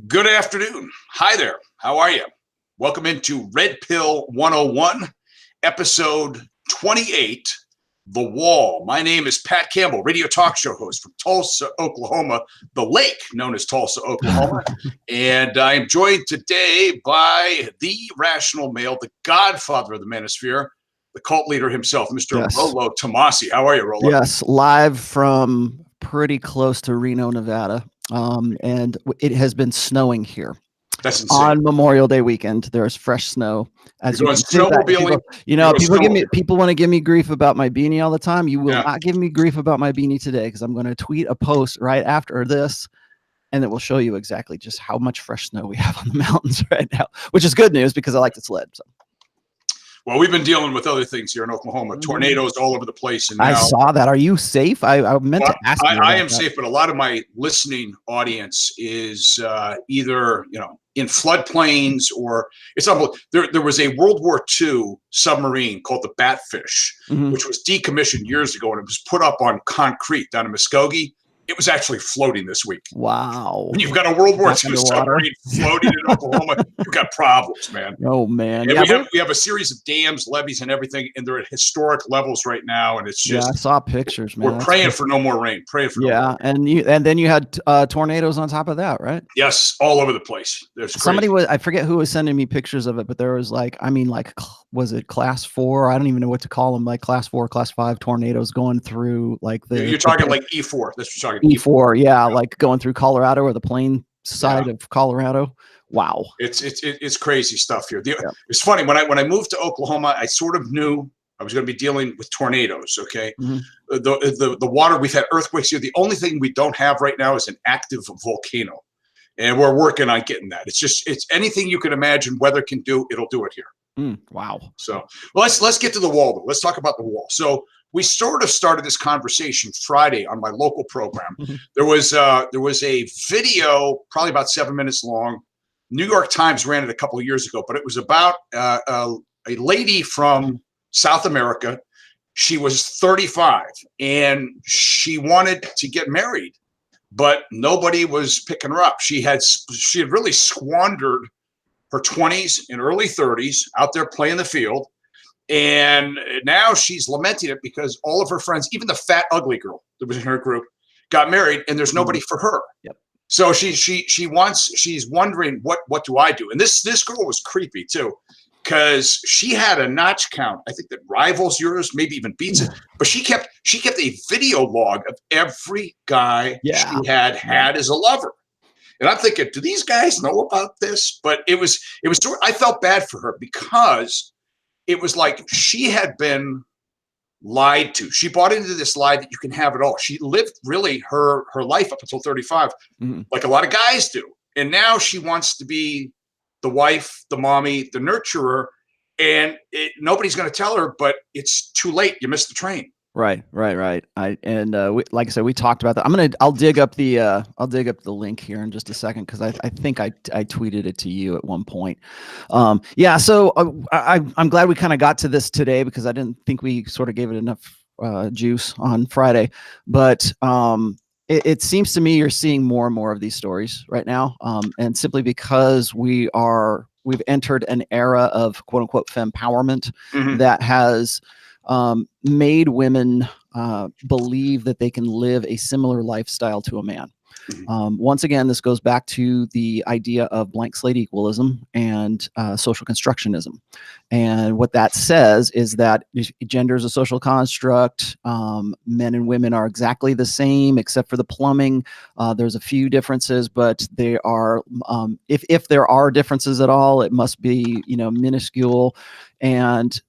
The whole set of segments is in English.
Good afternoon. Hi there. How are you? Welcome into Red Pill 101, episode 28, The Wall. My name is Pat Campbell, radio talk show host from Tulsa, Oklahoma, the lake known as Tulsa, Oklahoma. And I am joined today by the rational male, the godfather of the manosphere, the cult leader himself, Mr. Rollo Tomasi. How are you, Rollo? Yes, live from pretty close to Reno, Nevada. And it has been snowing here. That's insane. On Memorial Day weekend, there's fresh snow. As you snowmobiling. People want to give me grief about my beanie all the time. You will not give me grief about my beanie today, because I'm going to tweet a post right after this, and it will show you exactly just how much fresh snow we have on the mountains right now, which is good news because I like to sled. So. Well, we've been dealing with other things here in Oklahoma, tornadoes all over the place. And now, I saw that. Are you safe? I meant to ask you. I am safe, but a lot of my listening audience is either, in floodplains or it's unbelievable. There was a World War II submarine called the Batfish, which was decommissioned years ago, and it was put up on concrete down in Muskogee. It was actually floating this week. Wow. When you've got a World War II submarine floating in Oklahoma, you've got problems, man. Oh, man. And we have a series of dams, levees, and everything, and they're at historic levels right now. And it's just... I saw pictures, man. We're praying for no more rain. Praying for no more rain. And then you had tornadoes on top of that, right? Yes, all over the place. There's somebody I forget who was sending me pictures of it, but there was was it class 4? I don't even know what to call them, like class 4, class 5 tornadoes going through You're talking like E4. That's what you're talking E4, yeah, like going through Colorado or the plain side of Colorado. Wow. It's crazy stuff here. It's funny, when I moved to Oklahoma, I sort of knew I was going to be dealing with tornadoes. Okay. The water, we've had earthquakes here. The only thing we don't have right now is an active volcano. And we're working on getting that. It's anything you can imagine weather can do, it'll do it here. Wow. So let's get to the wall though. Let's talk about the wall. So we sort of started this conversation Friday on my local program. There was a video, probably about 7 minutes long. New York Times ran it a couple of years ago, but it was about a lady from South America. She was 35 and she wanted to get married, but nobody was picking her up. She had really squandered her 20s and early 30s out there playing the field. And now she's lamenting it because all of her friends, even the fat, ugly girl that was in her group, got married and there's nobody for her. Yep. So she's wondering, what do I do? And this girl was creepy too, because she had a notch count, I think, that rivals yours, maybe even beats it. But she kept a video log of every guy she had as a lover. And I'm thinking, do these guys know about this? But it was I felt bad for her because it was like she had been lied to. She bought into this lie that you can have it all. She lived really her life up until 35, like a lot of guys do. And now she wants to be the wife, the mommy, the nurturer, and nobody's going to tell her, but it's too late. You missed the train. Right. Like I said, we talked about that. I'll dig up the link here in just a second, because I think I tweeted it to you at one point. So I'm glad we kind of got to this today, because I didn't think we sort of gave it enough juice on Friday. But it seems to me you're seeing more and more of these stories right now, and simply because we've entered an era of quote unquote fempowerment that has made women believe that they can live a similar lifestyle to a man. Once again, this goes back to the idea of blank slate equalism and social constructionism. And what that says is that gender is a social construct. Men and women are exactly the same, except for the plumbing. There's a few differences, but they are, if there are differences at all, it must be, minuscule. And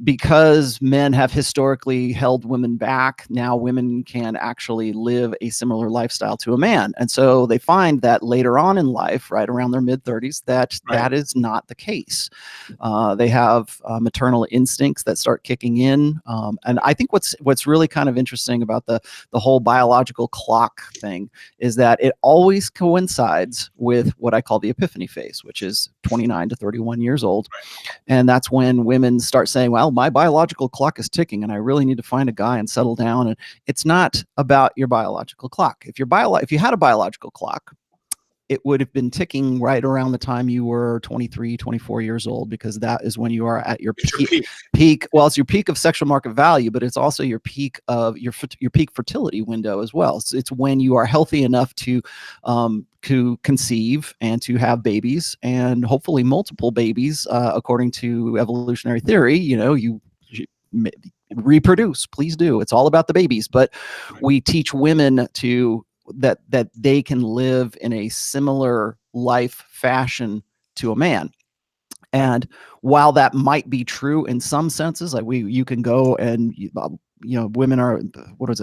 because men have historically held women back, now women can actually live a similar lifestyle to a man. And so they find that later on in life, right around their mid-30s, that is not the case. They have maternal instincts that start kicking in. And I think what's really kind of interesting about the whole biological clock thing is that it always coincides with what I call the Epiphany Phase, which is 29 to 31 years old. And that's when women start saying, well, my biological clock is ticking and I really need to find a guy and settle down. And it's not about your biological clock. If you had a biological clock, it would have been ticking right around the time you were 23, 24 years old, because that is when you are at your peak. Well, it's your peak of sexual market value, but it's also your peak of your peak fertility window as well. So it's when you are healthy enough to conceive and to have babies, and hopefully multiple babies, according to evolutionary theory. You reproduce, please do. It's all about the babies, but we teach women that they can live in a similar life fashion to a man. And while that might be true in some senses, like you can go and women are,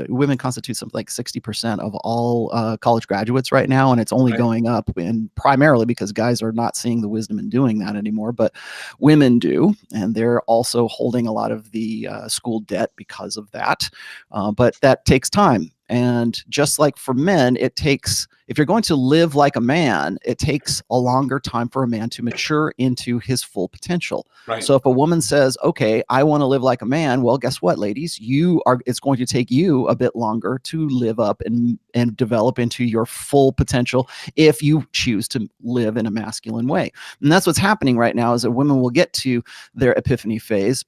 women constitute something like 60% of all college graduates right now, and it's only going up, and primarily because guys are not seeing the wisdom in doing that anymore, but women do, and they're also holding a lot of the school debt because of that. But that takes time. And just like for men, if you're going to live like a man, it takes a longer time for a man to mature into his full potential. Right. So if a woman says, okay, I want to live like a man, well, guess what, ladies? It's going to take you a bit longer to live up and develop into your full potential if you choose to live in a masculine way. And that's what's happening right now, is that women will get to their epiphany phase,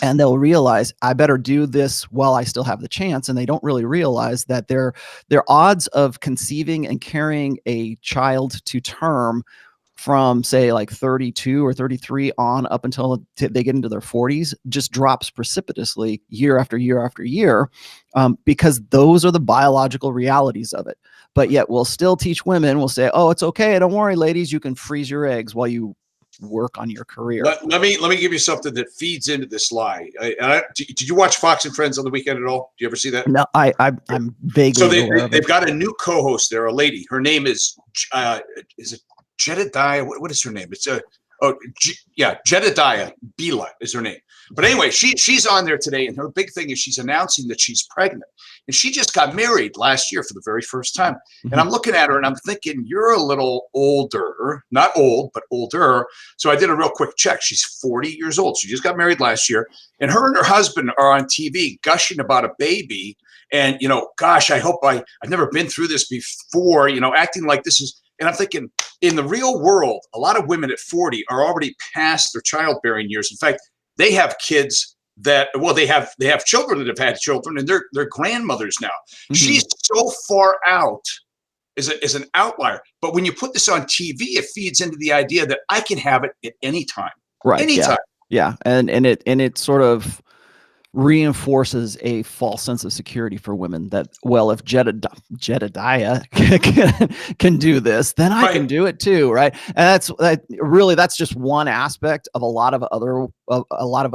and they'll realize, I better do this while I still have the chance. And they don't really realize that their odds of conceiving and carrying a child to term from, say, like 32 or 33 on up until they get into their 40s just drops precipitously year after year after year, because those are the biological realities of it. But yet we'll still teach women, we'll say, oh, it's okay, don't worry, ladies, you can freeze your eggs while you work on your career. Let me give you something that feeds into this lie. Did you watch Fox and Friends on the weekend at all? Do you ever see that? No, I'm vaguely. So they've got a new co-host there, a lady. Her name is it Jedediah? What is her name? It's Jedediah Bila is her name. But anyway, she's on there today, and her big thing is she's announcing that she's pregnant. And she just got married last year for the very first time. And I'm looking at her and I'm thinking, you're a little older, not old, but older. So I did a real quick check. She's 40 years old. She just got married last year. And her husband are on TV gushing about a baby. And, gosh, I've never been through this before, acting like this is. And I'm thinking, in the real world, a lot of women at 40 are already past their childbearing years. In fact, they have kids they have children that have had children, and they're grandmothers now. She's so far out as an outlier. But when you put this on TV, it feeds into the idea that I can have it at any time. Right. Anytime. Yeah. And it sort of reinforces a false sense of security for women that, well, if Jedediah can do this, then I can do it too, right? And that's just one aspect of a lot of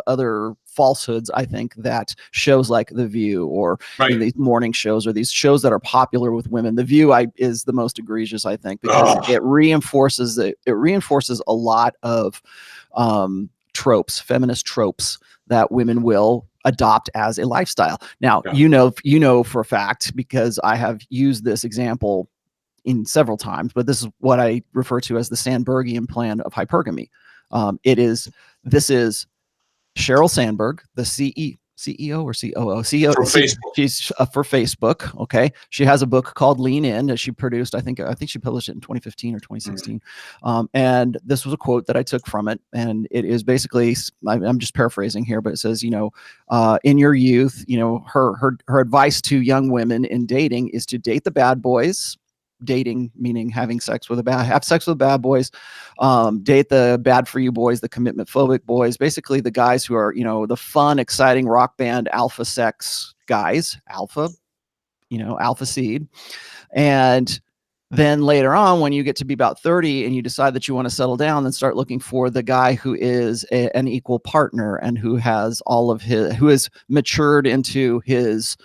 other falsehoods, I think, that shows like The View or these morning shows or these shows that are popular with women. The View is the most egregious, I think, because it reinforces a lot of tropes, feminist tropes that women will adopt as a lifestyle. Now, you know for a fact, because I have used this example in several times, but this is what I refer to as the Sandbergian plan of hypergamy. This is Sheryl Sandberg, the CEO or COO? CEO for Facebook. She's for Facebook. Okay, she has a book called Lean In that she produced. I think she published it in 2015 or 2016. And this was a quote that I took from it, and it is basically, I'm just paraphrasing here, but it says, in your youth, her advice to young women in dating is to date the bad boys. Dating meaning have sex with the bad boys, date the bad for you boys, the commitment phobic boys, basically the guys who are, the fun, exciting rock band alpha sex guys, alpha seed. And then later on, when you get to be about 30 and you decide that you want to settle down, then start looking for the guy who is an equal partner and who has who has matured into his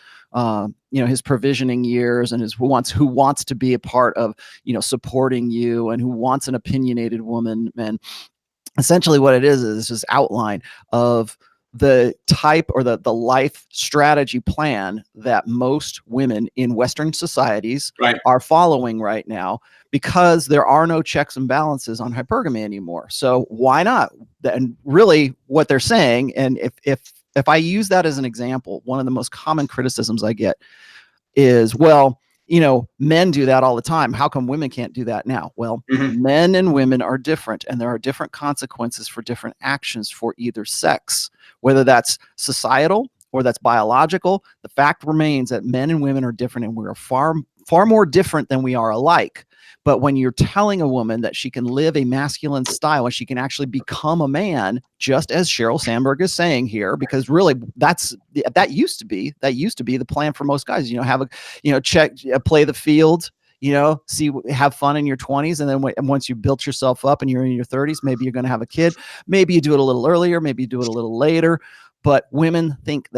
his provisioning years, and who wants to be a part of, supporting you, and who wants an opinionated woman. And essentially what it is this outline of the type or the life strategy plan that most women in Western societies are following right now, because there are no checks and balances on hypergamy anymore. So why not? And really what they're saying, and if I use that as an example, one of the most common criticisms I get is, well, men do that all the time. How come women can't do that now? Well, men and women are different, and there are different consequences for different actions for either sex, whether that's societal or that's biological. The fact remains that men and women are different, and we're far more different than we are alike. But when you're telling a woman that she can live a masculine style and she can actually become a man, just as Sheryl Sandberg is saying here, because really that used to be the plan for most guys. Have play the field, have fun in your 20s, and then once you built yourself up and you're in your 30s, maybe you're going to have a kid. Maybe you do it a little earlier, maybe you do it a little later. But women think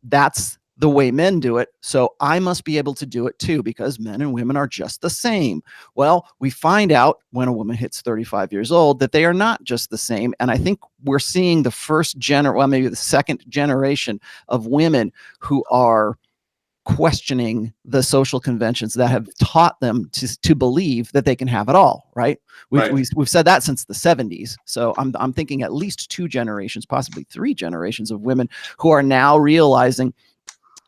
that's the way men do it, so I must be able to do it too, because men and women are just the same. Well, we find out when a woman hits 35 years old that they are not just the same. And I think we're seeing the maybe the second generation of women who are questioning the social conventions that have taught them to believe that they can have it all, right? We've said that since the 70s. So I'm thinking at least 2 generations, possibly 3 generations of women who are now realizing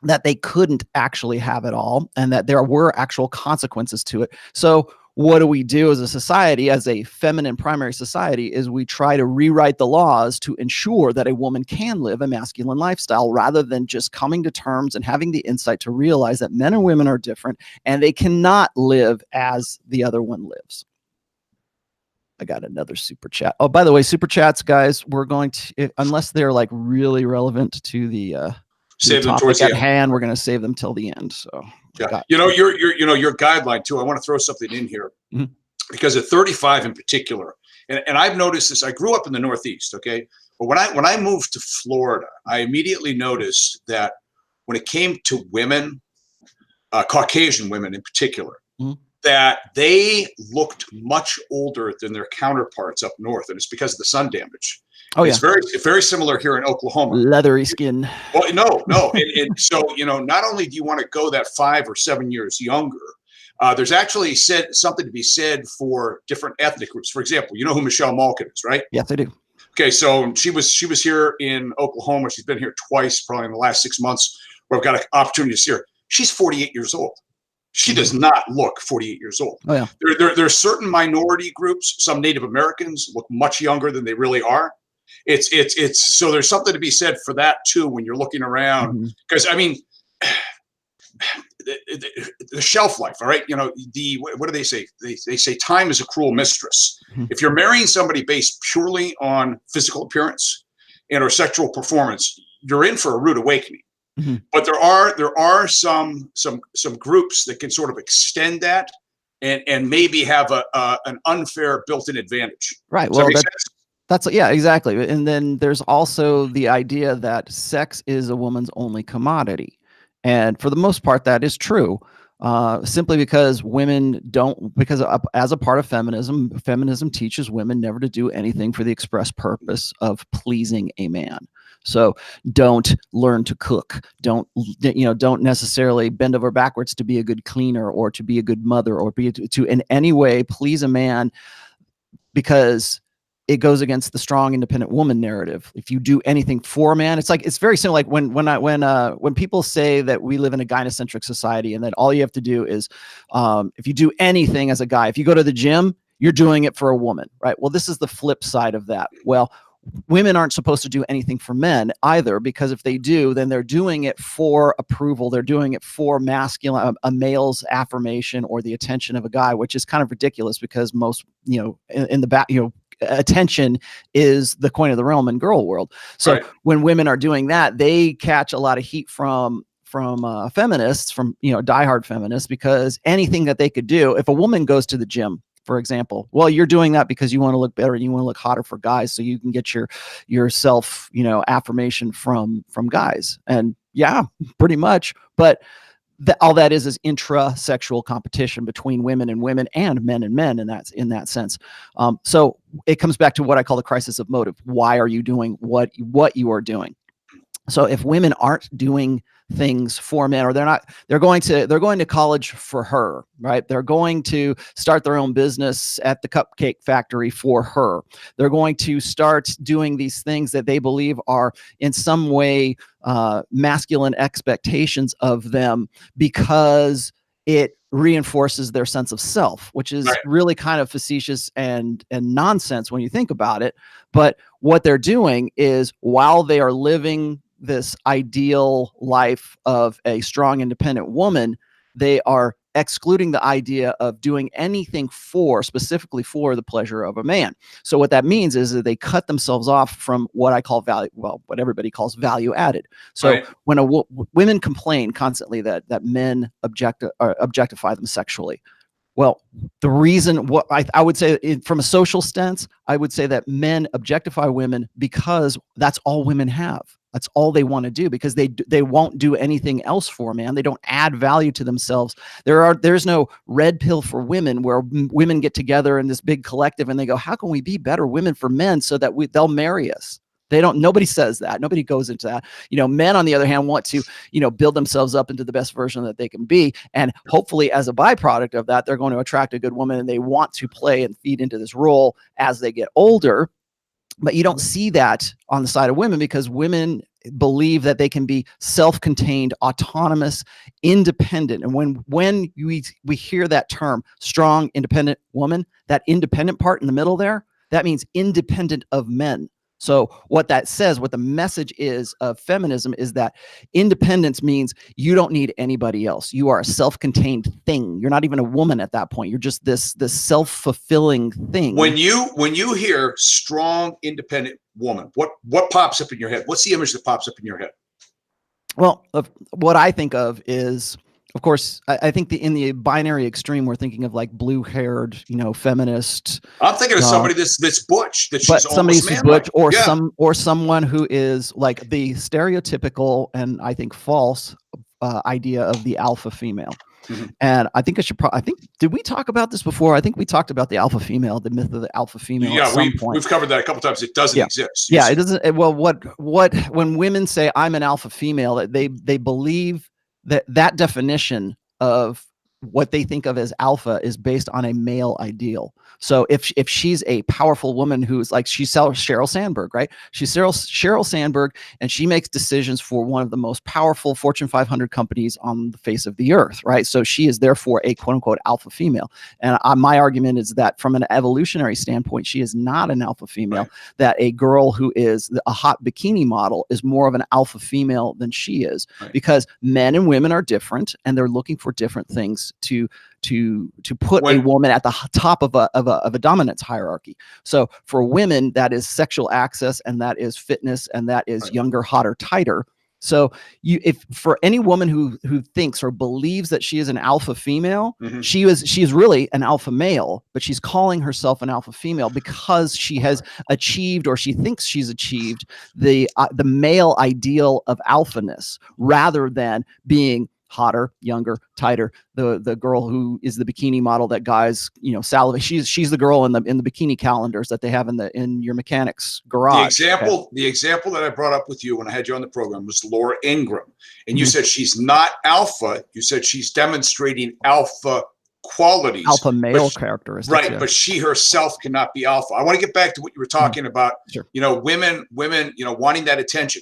that they couldn't actually have it all, and that there were actual consequences to it. So what do we do as a society, as a feminine primary society, is we try to rewrite the laws to ensure that a woman can live a masculine lifestyle, rather than just coming to terms and having the insight to realize that men and women are different and they cannot live as the other one lives. I got another super chat. Oh, by the way, super chats, guys, we're going to, unless they're like really relevant to the save them towards the end. Hand, we're going to save them till the end. So yeah, your guideline too. I want to throw something in here because at 35 in particular, and I've noticed this. I grew up in the Northeast, okay, but when I moved to Florida, I immediately noticed that when it came to women, Caucasian women in particular, that they looked much older than their counterparts up north, and it's because of the sun damage. Oh, it's very similar here in Oklahoma. Leathery skin. Well, no. And so, not only do you want to go that 5 or 7 years younger, there's actually something to be said for different ethnic groups. For example, you know who Michelle Malkin is, right? Yes, I do. Okay, so she was here in Oklahoma. She's been here twice, probably in the last 6 months, where I've got an opportunity to see her. She's 48 years old. She does not look 48 years old. Oh, yeah. There are certain minority groups. Some Native Americans look much younger than they really are. It's so there's something to be said for that too when you're looking around, because I mean the shelf life, all right, what do they say? They say time is a cruel mistress. If you're marrying somebody based purely on physical appearance and or sexual performance, you're in for a rude awakening. But there are some groups that can sort of extend that and maybe have an unfair built-in advantage. Right. Well, yeah, exactly. And then there's also the idea that sex is a woman's only commodity. And for the most part, that is true. Simply because as a part of feminism teaches women never to do anything for the express purpose of pleasing a man. So don't learn to cook. Don't necessarily bend over backwards to be a good cleaner or to be a good mother or to in any way please a man, because it goes against the strong, independent woman narrative. If you do anything for a man, it's very similar. Like when people say that we live in a gynocentric society and that all you have to do is, if you do anything as a guy, if you go to the gym, you're doing it for a woman, right? Well, this is the flip side of that. Well, women aren't supposed to do anything for men either, because if they do, then they're doing it for approval. They're doing it for masculine, a male's affirmation or the attention of a guy, which is kind of ridiculous because most, in the back, attention is the coin of the realm in girl world. So when women are doing that, they catch a lot of heat from feminists, from diehard feminists, because anything that they could do, if a woman goes to the gym, for example, well, you're doing that because you want to look better and you want to look hotter for guys, so you can get your self affirmation from guys. And yeah, pretty much. But all that is intra-sexual competition between women and women and men, and that's in that sense. So it comes back to what I call the crisis of motive. Why are you doing what you are doing? So if women aren't doing things for men, or they're going to college for her, right? They're going to start their own business at the cupcake factory for her. They're going to start doing these things that they believe are in some way masculine expectations of them, because it reinforces their sense of self, which is Right. really kind of facetious and nonsense when you think about it. But what they're doing is, while they are living this ideal life of a strong, independent woman, they are excluding the idea of doing anything specifically for the pleasure of a man. So what that means is that they cut themselves off from what I call value, well, what everybody calls value added. So Right. when women complain constantly that men objectify them sexually, well, the reason, what I would say, from a social stance, I would say that men objectify women because that's all women have. That's all they want to do, because they won't do anything else for a man. They don't add value to themselves. There's no red pill for women where women get together in this big collective and they go, how can we be better women for men so that they'll marry us? Nobody says that. Nobody goes into that. Men, on the other hand, want to, build themselves up into the best version that they can be. And hopefully, as a byproduct of that, they're going to attract a good woman, and they want to play and feed into this role as they get older. But you don't see that on the side of women, because women believe that they can be self-contained, autonomous, independent. And when we hear that term, strong, independent woman, that independent part in the middle there, that means independent of men. So what that says, what the message is of feminism, is that independence means you don't need anybody else. You are a self-contained thing. You're not even a woman at that point. You're just this self-fulfilling thing. When you hear strong, independent woman, what pops up in your head? What's the image that pops up in your head? Well, what I think of is, of course, I think in the binary extreme, we're thinking of like blue-haired, feminist. I'm thinking of somebody that's butch, that she's somebody almost who's butch, or yeah. someone who is like the stereotypical and I think false idea of the alpha female. Mm-hmm. And I think did we talk about this before? I think we talked about the alpha female, the myth of the alpha female. Yeah, we've covered that a couple times. It doesn't exist. Yeah, it doesn't. Well, when women say I'm an alpha female, they believe that definition of what they think of as alpha is based on a male ideal. So if she's a powerful woman who's like, she's Sheryl Sandberg, right? She's Sheryl Sandberg, and she makes decisions for one of the most powerful Fortune 500 companies on the face of the earth, right? So she is therefore a quote unquote alpha female. And my argument is that from an evolutionary standpoint, she is not an alpha female, right. That a girl who is a hot bikini model is more of an alpha female than she is, right. Because men and women are different, and they're looking for different things to put a woman at the top of a dominance hierarchy. So for women, that is sexual access, and that is fitness, and that is right. Younger, hotter, tighter. So if for any woman who thinks or believes that she is an alpha female, mm-hmm. she is really an alpha male, but she's calling herself an alpha female because she has achieved, or she thinks she's achieved, the male ideal of alphaness, rather than being hotter, younger, tighter. The girl who is the bikini model that guys, salivate. She's the girl in the bikini calendars that they have in your mechanic's garage. The example that I brought up with you when I had you on the program was Laura Ingraham, and you said she's not alpha. You said she's demonstrating alpha qualities, alpha male characteristics, right? Yeah. But she herself cannot be alpha. I want to get back to what you were talking about. Sure. Women, wanting that attention.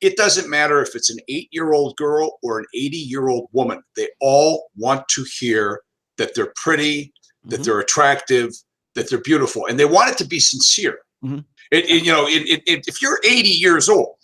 It doesn't matter if it's an 8-year-old girl or an 80-year-old woman. They all want to hear that they're pretty, that mm-hmm. they're attractive, that they're beautiful, and they want it to be sincere. Mm-hmm. If you're 80 years old,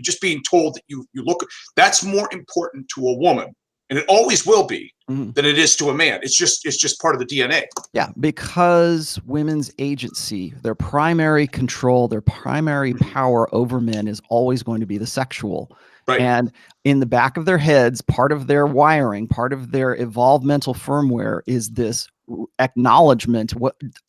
just being told that you look, that's more important to a woman, and it always will be, mm-hmm. than it is to a man. It's just part of the DNA. Yeah, because women's agency, their primary control, their primary power over men is always going to be the sexual. Right. And in the back of their heads, part of their wiring, part of their evolved mental firmware is this acknowledgement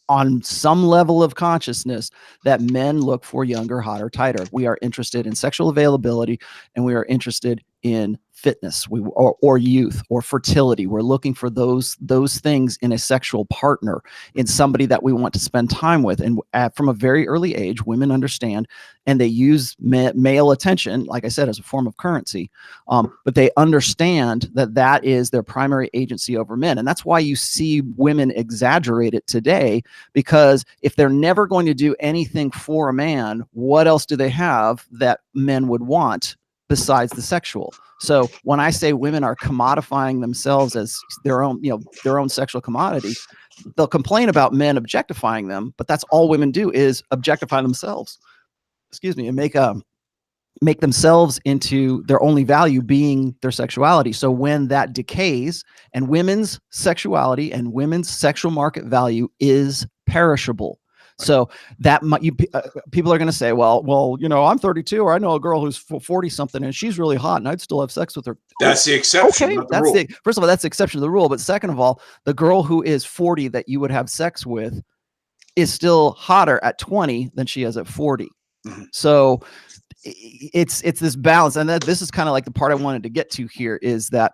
on some level of consciousness that men look for younger, hotter, tighter. We are interested in sexual availability, and we are interested in fitness, or youth, or fertility. We're looking for those things in a sexual partner, in somebody that we want to spend time with. And from a very early age, women understand, and they use male attention, like I said, as a form of currency. But they understand that is their primary agency over men. And that's why you see women exaggerate it today, because if they're never going to do anything for a man, what else do they have that men would want? besides the sexual. So when I say women are commodifying themselves as their own, their own sexual commodity, they'll complain about men objectifying them, but that's all women do is objectify themselves. Excuse me, and make themselves into their only value being their sexuality. So when that decays, and women's sexuality and women's sexual market value is perishable. So that people are going to say, well, I'm 32, or I know a girl who's 40 something and she's really hot and I'd still have sex with her. That's the exception. Okay, not the rule. First of all, that's the exception to the rule. But second of all, the girl who is 40 that you would have sex with is still hotter at 20 than she is at 40. Mm-hmm. So it's this balance, and this is kind of like the part I wanted to get to here, is that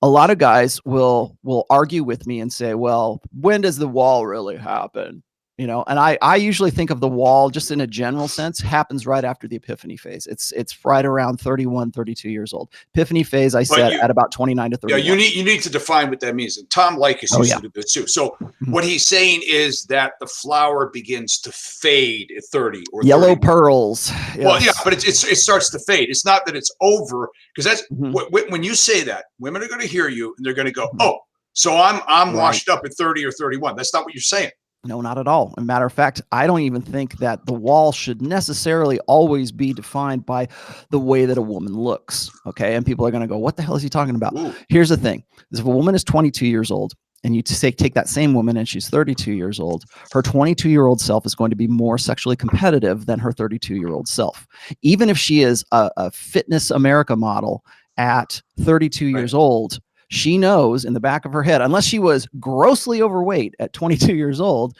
a lot of guys will argue with me and say, well, when does the wall really happen? And I usually think of the wall, just in a general sense, happens right after the epiphany phase. It's right around 31, 32 years old. Epiphany phase, I said, at about 29 to 31. Yeah, you need to define what that means. And Tom Likas used to do this too. So what he's saying is that the flower begins to fade at 30 or yellow 30. Pearls. Yes. Well, yeah, but it starts to fade. It's not that it's over, because that's when you say that, women are going to hear you and they're going to go, oh, so I'm washed up at 30 or 31. That's not what you're saying. No, not at all. As a matter of fact, I don't even think that the wall should necessarily always be defined by the way that a woman looks. Okay. And people are going to go, what the hell is he talking about? Ooh. Here's the thing. If a woman is 22 years old and you take that same woman and she's 32 years old, her 22-year-old self is going to be more sexually competitive than her 32-year-old self. Even if she is a Fitness America model at 32 years old, she knows in the back of her head, unless she was grossly overweight at 22 years old,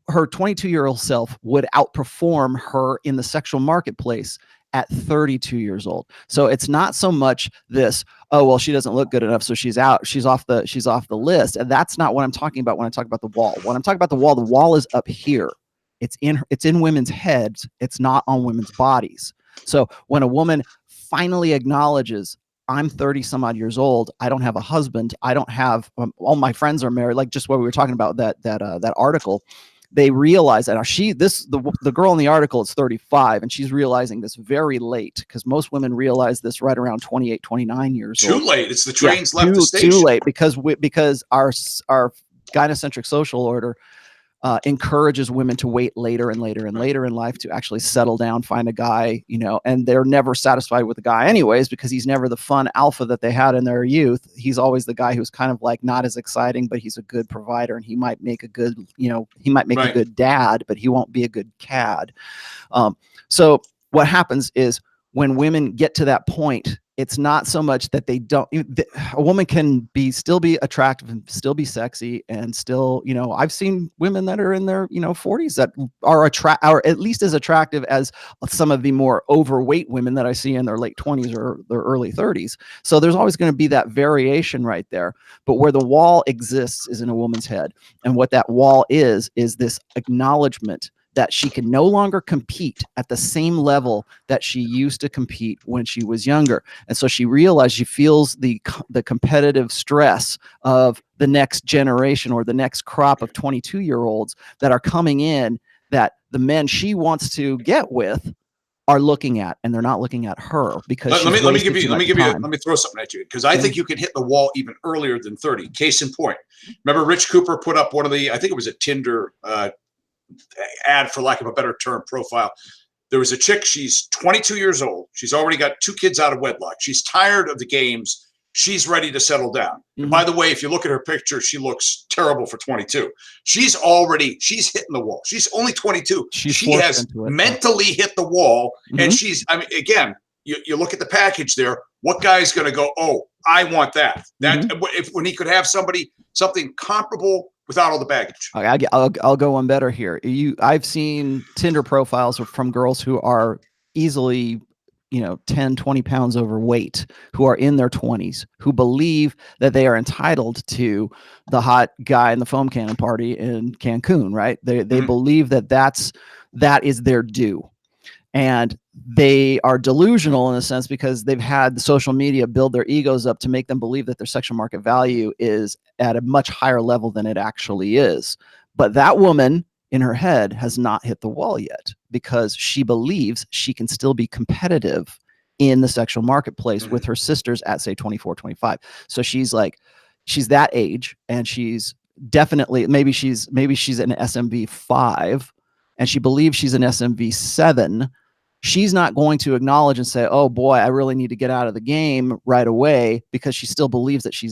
her 22-year-old self would outperform her in the sexual marketplace at 32 years old. So it's not so much this, oh, well, she doesn't look good enough, so she's out, she's off the list. And that's not what I'm talking about when I talk about the wall. When I'm talking about the wall is up here. It's in women's heads. It's not on women's bodies. So when a woman finally acknowledges, I'm 30 some odd years old, I don't have a husband, I don't have all my friends are married, like just what we were talking about, that article, they realize that the girl in the article is 35 and she's realizing this very late, because most women realize this right around 28, 29 years old. Too late. It's the train's left the station. Too late, because our gynocentric social order encourages women to wait later and later and later in life to actually settle down, find a guy, and they're never satisfied with the guy anyways, because he's never the fun alpha that they had in their youth. He's always the guy who's kind of like not as exciting, but he's a good provider, and he might make a good, a good dad, but he won't be a good cad. So what happens is when women get to that point, it's not so much that they don't. A woman can still be attractive and still be sexy, and still, I've seen women that are in their 40s that are at least as attractive as some of the more overweight women that I see in their late 20s or their early 30s. So there's always going to be that variation right there. But where the wall exists is in a woman's head, and what that wall is this acknowledgement that she can no longer compete at the same level that she used to compete when she was younger. And so she realized, she feels the competitive stress of the next generation or the next crop of 22-year-olds that are coming in, that the men she wants to get with are looking at, and they're not looking at her, because let me throw something at you, because I think you can hit the wall even earlier than 30. Case in point, remember Rich Cooper put up one of the, I think it was a Tinder ad, for lack of a better term, profile. There was a chick, she's 22 years old. She's already got 2 kids out of wedlock. She's tired of the games. She's ready to settle down. Mm-hmm. And by the way, if you look at her picture, she looks terrible for 22. She's hitting the wall. She's only 22. She has mentally hit the wall. Mm-hmm. And again, you look at the package there. What guy's going to go, oh, I want that? When he could have something comparable without all the baggage. I'll go one better here. I've seen Tinder profiles from girls who are easily, 10, 20 pounds overweight, who are in their 20s, who believe that they are entitled to the hot guy in the foam cannon party in Cancun, right? They believe that is their due. And they are delusional in a sense, because they've had the social media build their egos up to make them believe that their sexual market value is at a much higher level than it actually is. But that woman in her head has not hit the wall yet, because she believes she can still be competitive in the sexual marketplace with her sisters at say 24, 25. So she's that age, and she's definitely, maybe she's an SMV 5 and she believes she's an SMV 7. She's not going to acknowledge and say, oh boy, I really need to get out of the game right away, because she still believes that she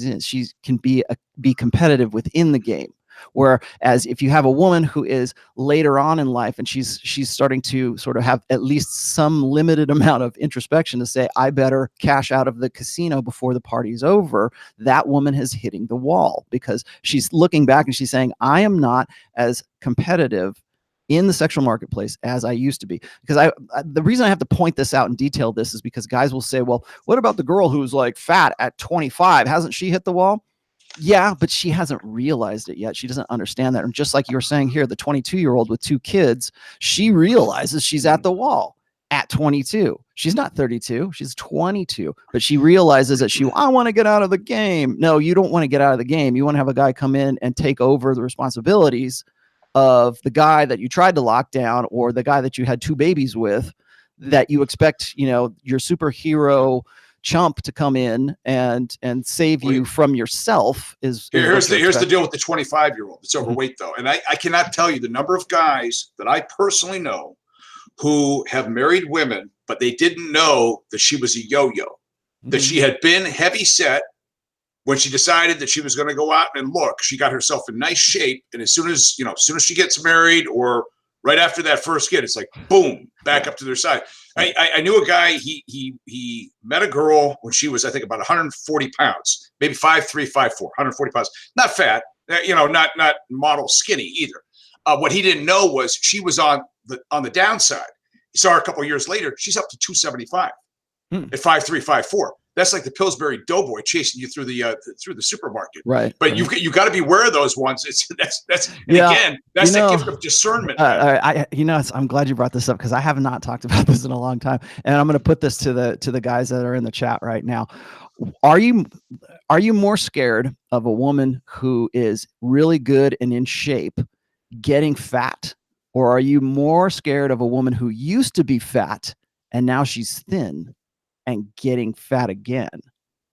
can be competitive within the game. Whereas if you have a woman who is later on in life and she's starting to sort of have at least some limited amount of introspection to say, I better cash out of the casino before the party's over, that woman is hitting the wall, because she's looking back and she's saying, I am not as competitive in the sexual marketplace as I used to be. Because the reason I have to point this out and detail this is because guys will say, well, what about the girl who's like fat at 25? Hasn't she hit the wall? Yeah, but she hasn't realized it yet. She doesn't understand that. And just like you were saying here, the 22-year-old with 2 kids, she realizes she's at the wall at 22. She's not 32. She's 22. But she realizes that I want to get out of the game. No, you don't want to get out of the game. You want to have a guy come in and take over the responsibilities of the guy that you tried to lock down, or the guy that you had 2 babies with, that you expect, your superhero chump to come in and save you from yourself. Here's the deal with the 25-year-old that's overweight though. And I cannot tell you the number of guys that I personally know who have married women, but they didn't know that she was a yo-yo, that she had been heavy set. When she decided that she was going to go out and look, she got herself in nice shape. And as soon as she gets married, or right after that first kid, it's like, boom, back up to their side. I knew a guy, he met a girl when she was, I think, about 140 pounds, maybe 5'3", 5'4", 140 pounds, not fat, not model skinny either. What he didn't know was she was on the downside. He saw her a couple of years later, she's up to 275 at 5'3", 5'4". That's like the Pillsbury Doughboy chasing you through the supermarket, right? But you got to be aware of those ones. Again, that's the gift of discernment. I'm glad you brought this up, because I have not talked about this in a long time, and I'm going to put this to the guys that are in the chat right now. Are you more scared of a woman who is really good and in shape getting fat, or are you more scared of a woman who used to be fat and now she's thin and getting fat again?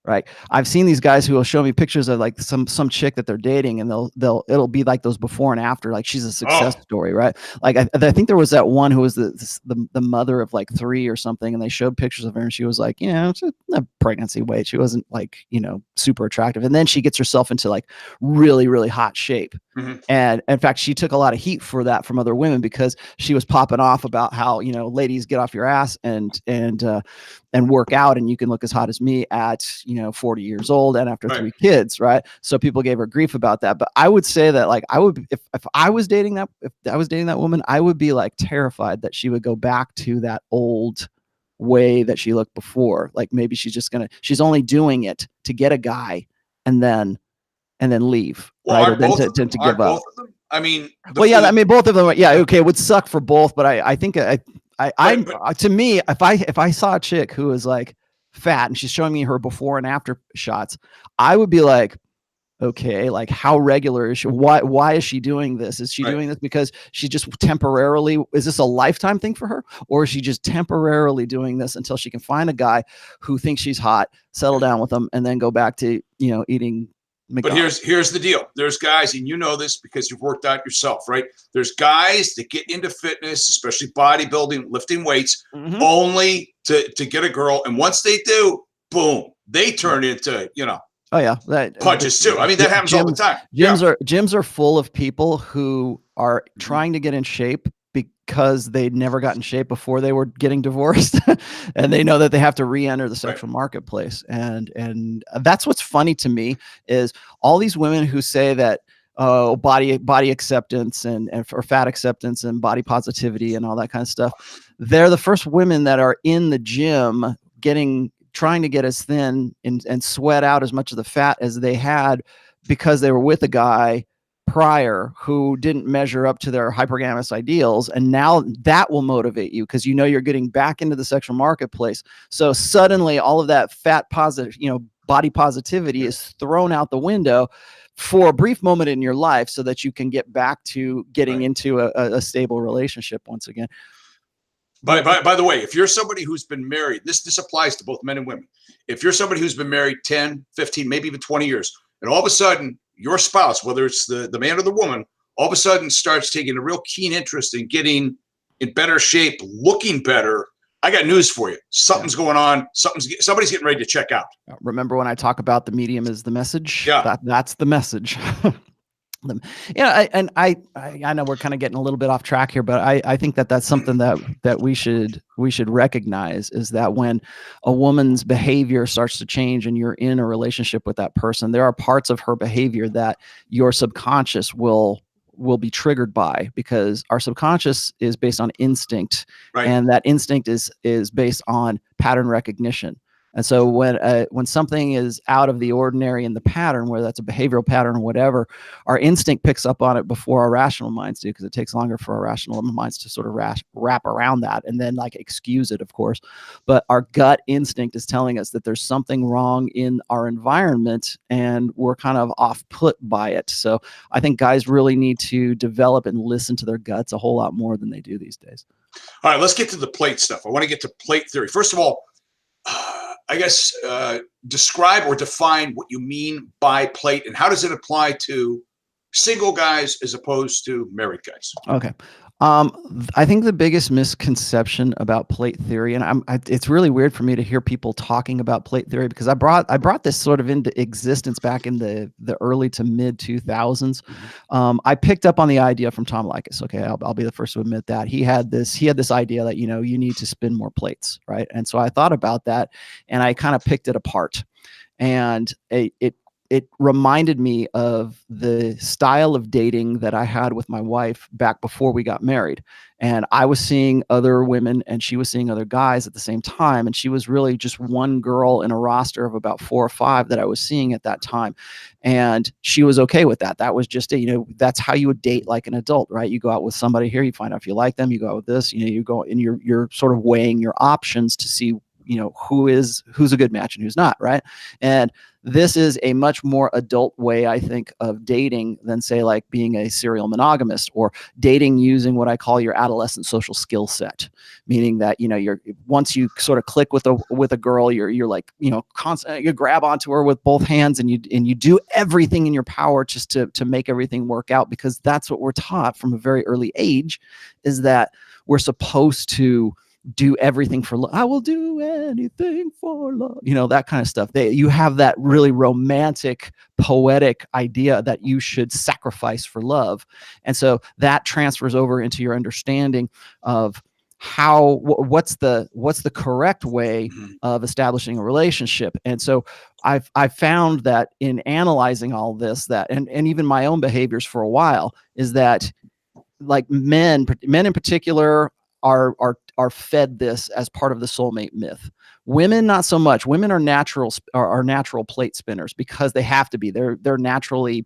Right. I've seen these guys who will show me pictures of like some chick that they're dating, and it'll be like those before and after, like she's a success story. Right. Like I think there was that one who was the mother of like 3 or something, and they showed pictures of her, and she was like, it's a pregnancy weight. She wasn't like, super attractive. And then she gets herself into like really, really hot shape. And in fact, she took a lot of heat for that from other women, because she was popping off about how, ladies, get off your ass and work out, and you can look as hot as me at 40 years old and after 3 kids, right? So people gave her grief about that. But I would say that, like, I would, if I was dating that woman, I would be like terrified that she would go back to that old way that she looked before. Like maybe she's only doing it to get a guy and then leave, right? Or then to give up. I mean, both of them. Yeah, okay, it would suck for both, but I think to me, if I saw a chick who was like fat and she's showing me her before and after shots, I would be like, okay, like how regular is she? Why is she doing this? Is she doing this because she just temporarily, is this a lifetime thing for her? Or is she just temporarily doing this until she can find a guy who thinks she's hot, settle down with them, and then go back to, eating McDonald's? But here's the deal. There's guys, and you know this because you've worked out yourself, right? There's guys that get into fitness, especially bodybuilding, lifting weights, only to get a girl. And once they do, boom, they turn into, oh yeah, punches too. I mean, that happens all the time. Gyms are full of people who are trying to get in shape because they never got in shape before they were getting divorced, and they know that they have to re-enter the sexual marketplace. And that's what's funny to me, is all these women who say that body acceptance and or fat acceptance and body positivity and all that kind of stuff. They're the first women that are in the gym trying to get as thin and sweat out as much of the fat as they had, because they were with a guy prior who didn't measure up to their hypergamous ideals. And now that will motivate you, because you're getting back into the sexual marketplace. So suddenly all of that fat positive, body positivity is thrown out the window for a brief moment in your life, so that you can get back to getting into a stable relationship once again. By the way, if you're somebody who's been married, this applies to both men and women. If you're somebody who's been married 10, 15, maybe even 20 years, and all of a sudden your spouse, whether it's the man or the woman, all of a sudden starts taking a real keen interest in getting in better shape, looking better, I got news for you. Something's going on. Somebody's getting ready to check out. Remember when I talk about the medium is the message? Yeah. That's the message. Yeah, I know we're kind of getting a little bit off track here, but I think that's something that we should recognize, is that when a woman's behavior starts to change and you're in a relationship with that person, there are parts of her behavior that your subconscious will be triggered by, because our subconscious is based on instinct, right. And that instinct is based on pattern recognition. And so when something is out of the ordinary in the pattern, whether that's a behavioral pattern or whatever, our instinct picks up on it before our rational minds do, because it takes longer for our rational minds to sort of wrap around that and then like excuse it, of course. But our gut instinct is telling us that there's something wrong in our environment and we're kind of off put by it. So I think guys really need to develop and listen to their guts a whole lot more than they do these days. All right, let's get to the plate stuff. I want to get to plate theory. First of all, I guess describe or define what you mean by plate, and how does it apply to single guys as opposed to married guys? Okay. I think the biggest misconception about plate theory, and it's really weird for me to hear people talking about plate theory, because I brought this sort of into existence back in the early to mid 2000s. I picked up on the idea from Tom Likas. Okay, I'll be the first to admit that he had this idea that, you need to spin more plates, right? And so I thought about that, and I kind of picked it apart, and it reminded me of the style of dating that I had with my wife back before we got married. And I was seeing other women and she was seeing other guys at the same time. And she was really just one girl in a roster of about 4 or 5 that I was seeing at that time. And she was okay with that. That was just that's how you would date like an adult, right? You go out with somebody here, you find out if you like them, you go out with this, you go and you're sort of weighing your options to see who's a good match and who's not, right? And this is a much more adult way, I think, of dating than, say, like being a serial monogamist, or dating using what I call your adolescent social skill set, meaning that you're once you sort of click with a girl, you're like constant, you grab onto her with both hands and you do everything in your power just to make everything work out, because that's what we're taught from a very early age, is that we're supposed to do everything for love. I will do anything for love. That kind of stuff. You have that really romantic, poetic idea that you should sacrifice for love. And so that transfers over into your understanding of what's the correct way of establishing a relationship. And so I've found that in analyzing all this, that and even my own behaviors for a while, is that like men in particular are fed this as part of the soulmate myth. Women, not so much. Women are natural plate spinners because they have to be. They're naturally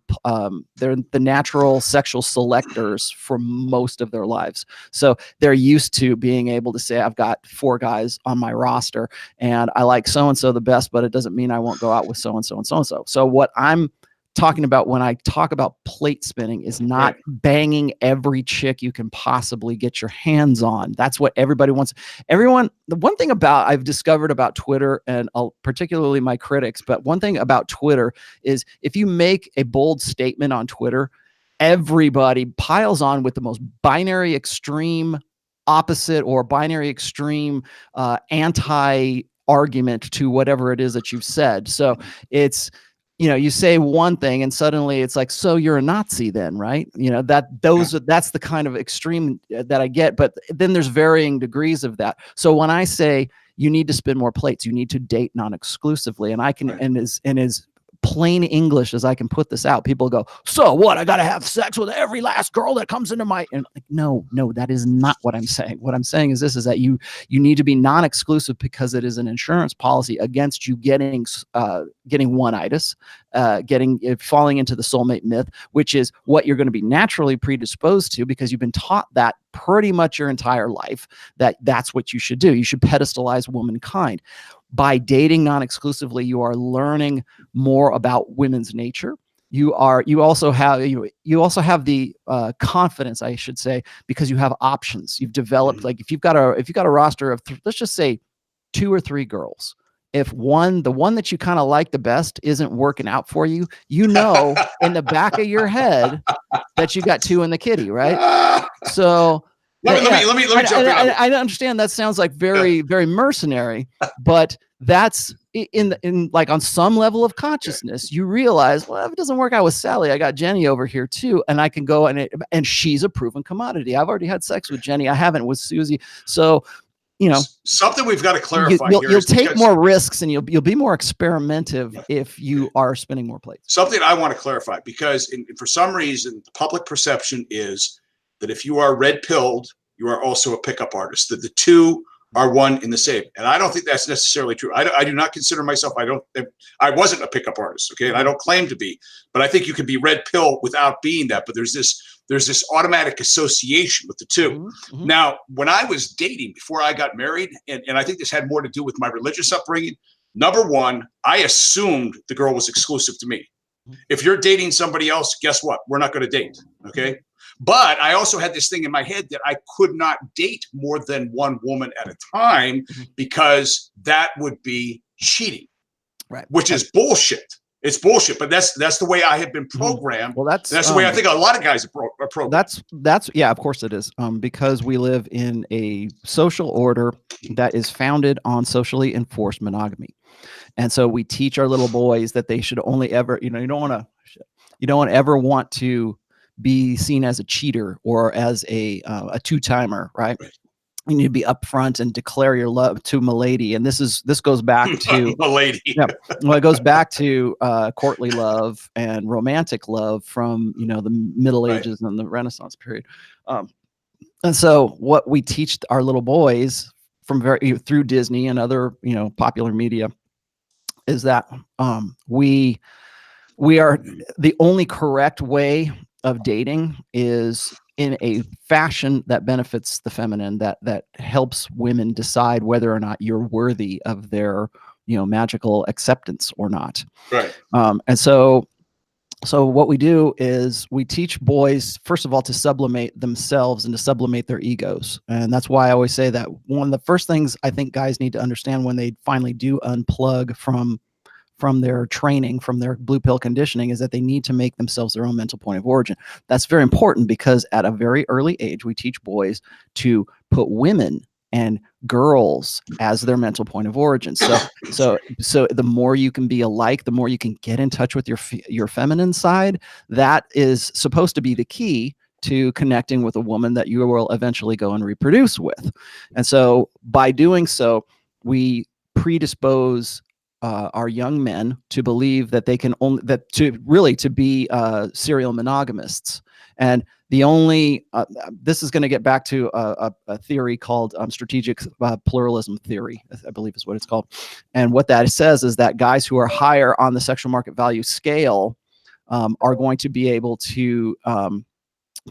they're the natural sexual selectors for most of their lives. So they're used to being able to say, I've got 4 guys on my roster and I like so and so the best, but it doesn't mean I won't go out with so and so and so and so. So what I'm talking about when I talk about plate spinning is not banging every chick you can possibly get your hands on. That's what everybody wants. The one thing I've discovered about Twitter, and particularly my critics, but one thing about Twitter is if you make a bold statement on Twitter, everybody piles on with the most binary extreme opposite or binary extreme anti argument to whatever it is that you've said. So it's, you say one thing and suddenly it's like, so you're a Nazi then, right? That's the kind of extreme that I get, but then there's varying degrees of that. So when I say you need to spin more plates, you need to date non-exclusively, and I can, and as plain English as I can put this out, people go, so what? I got to have sex with every last girl that comes into my, and like, no, that is not what I'm saying. What I'm saying is this, is that you need to be non-exclusive, because it is an insurance policy against you getting one-itis, falling into the soulmate myth, which is what you're going to be naturally predisposed to, because you've been taught that pretty much your entire life, that's what you should do. You should pedestalize womankind. By dating non-exclusively, you are learning more about women's nature. you also have the confidence, I should say, because you have options. You've developed, like if you've got a roster of let's just say 2 or 3 girls. If the one that you kind of like the best isn't working out for you, in the back of your head that you got 2 in the kitty, right? So let me jump in. I understand that sounds like very mercenary, but that's in like on some level of consciousness, you realize, well, if it doesn't work out with Sally, I got Jenny over here too, and I can go and she's a proven commodity. I've already had sex with Jenny. I haven't with Susie. So, something we've got to clarify here. You'll take more risks and you'll be more experimentative if you are spinning more plates. Something I want to clarify, because for some reason, the public perception is that if you are red pilled, you are also a pickup artist, that the two are one in the same. And I don't think that's necessarily true. I do not consider myself, I wasn't a pickup artist. Okay. And I don't claim to be, but I think you can be red pill without being that. But there's this automatic association with the two. Mm-hmm. Now, when I was dating before I got married, and I think this had more to do with my religious upbringing, number one, I assumed the girl was exclusive to me. If you're dating somebody else, guess what? We're not going to date. Okay. But I also had this thing in my head that I could not date more than one woman at a time, because that would be cheating, right? Which is bullshit. It's bullshit, but that's the way I have been programmed. Well, that's the way I think a lot of guys are programmed. That's yeah, of course it is. Because we live in a social order that is founded on socially enforced monogamy, and so we teach our little boys that they should only ever, you don't ever want to be seen as a cheater or as a two-timer, right? You need to be upfront and declare your love to milady. And this goes back to milady. Yeah, well, it goes back to courtly love and romantic love from the Middle Ages and the Renaissance period. And so what we teach our little boys through Disney and other popular media is that we are the only correct way of dating is in a fashion that benefits the feminine, that helps women decide whether or not you're worthy of their magical acceptance or not. Right. And so what we do is we teach boys, first of all, to sublimate themselves and to sublimate their egos. And that's why I always say that one of the first things I think guys need to understand when they finally do unplug from their training, from their blue pill conditioning, is that they need to make themselves their own mental point of origin. That's very important, because at a very early age, we teach boys to put women and girls as their mental point of origin. So the more you can be alike, the more you can get in touch with your feminine side. That is supposed to be the key to connecting with a woman that you will eventually go and reproduce with. And so by doing so, we predispose our young men to believe that they can to be serial monogamists. And the only this is going to get back to a theory called strategic pluralism theory, I believe is what it's called. And what that says is that guys who are higher on the sexual market value scale are going to be able to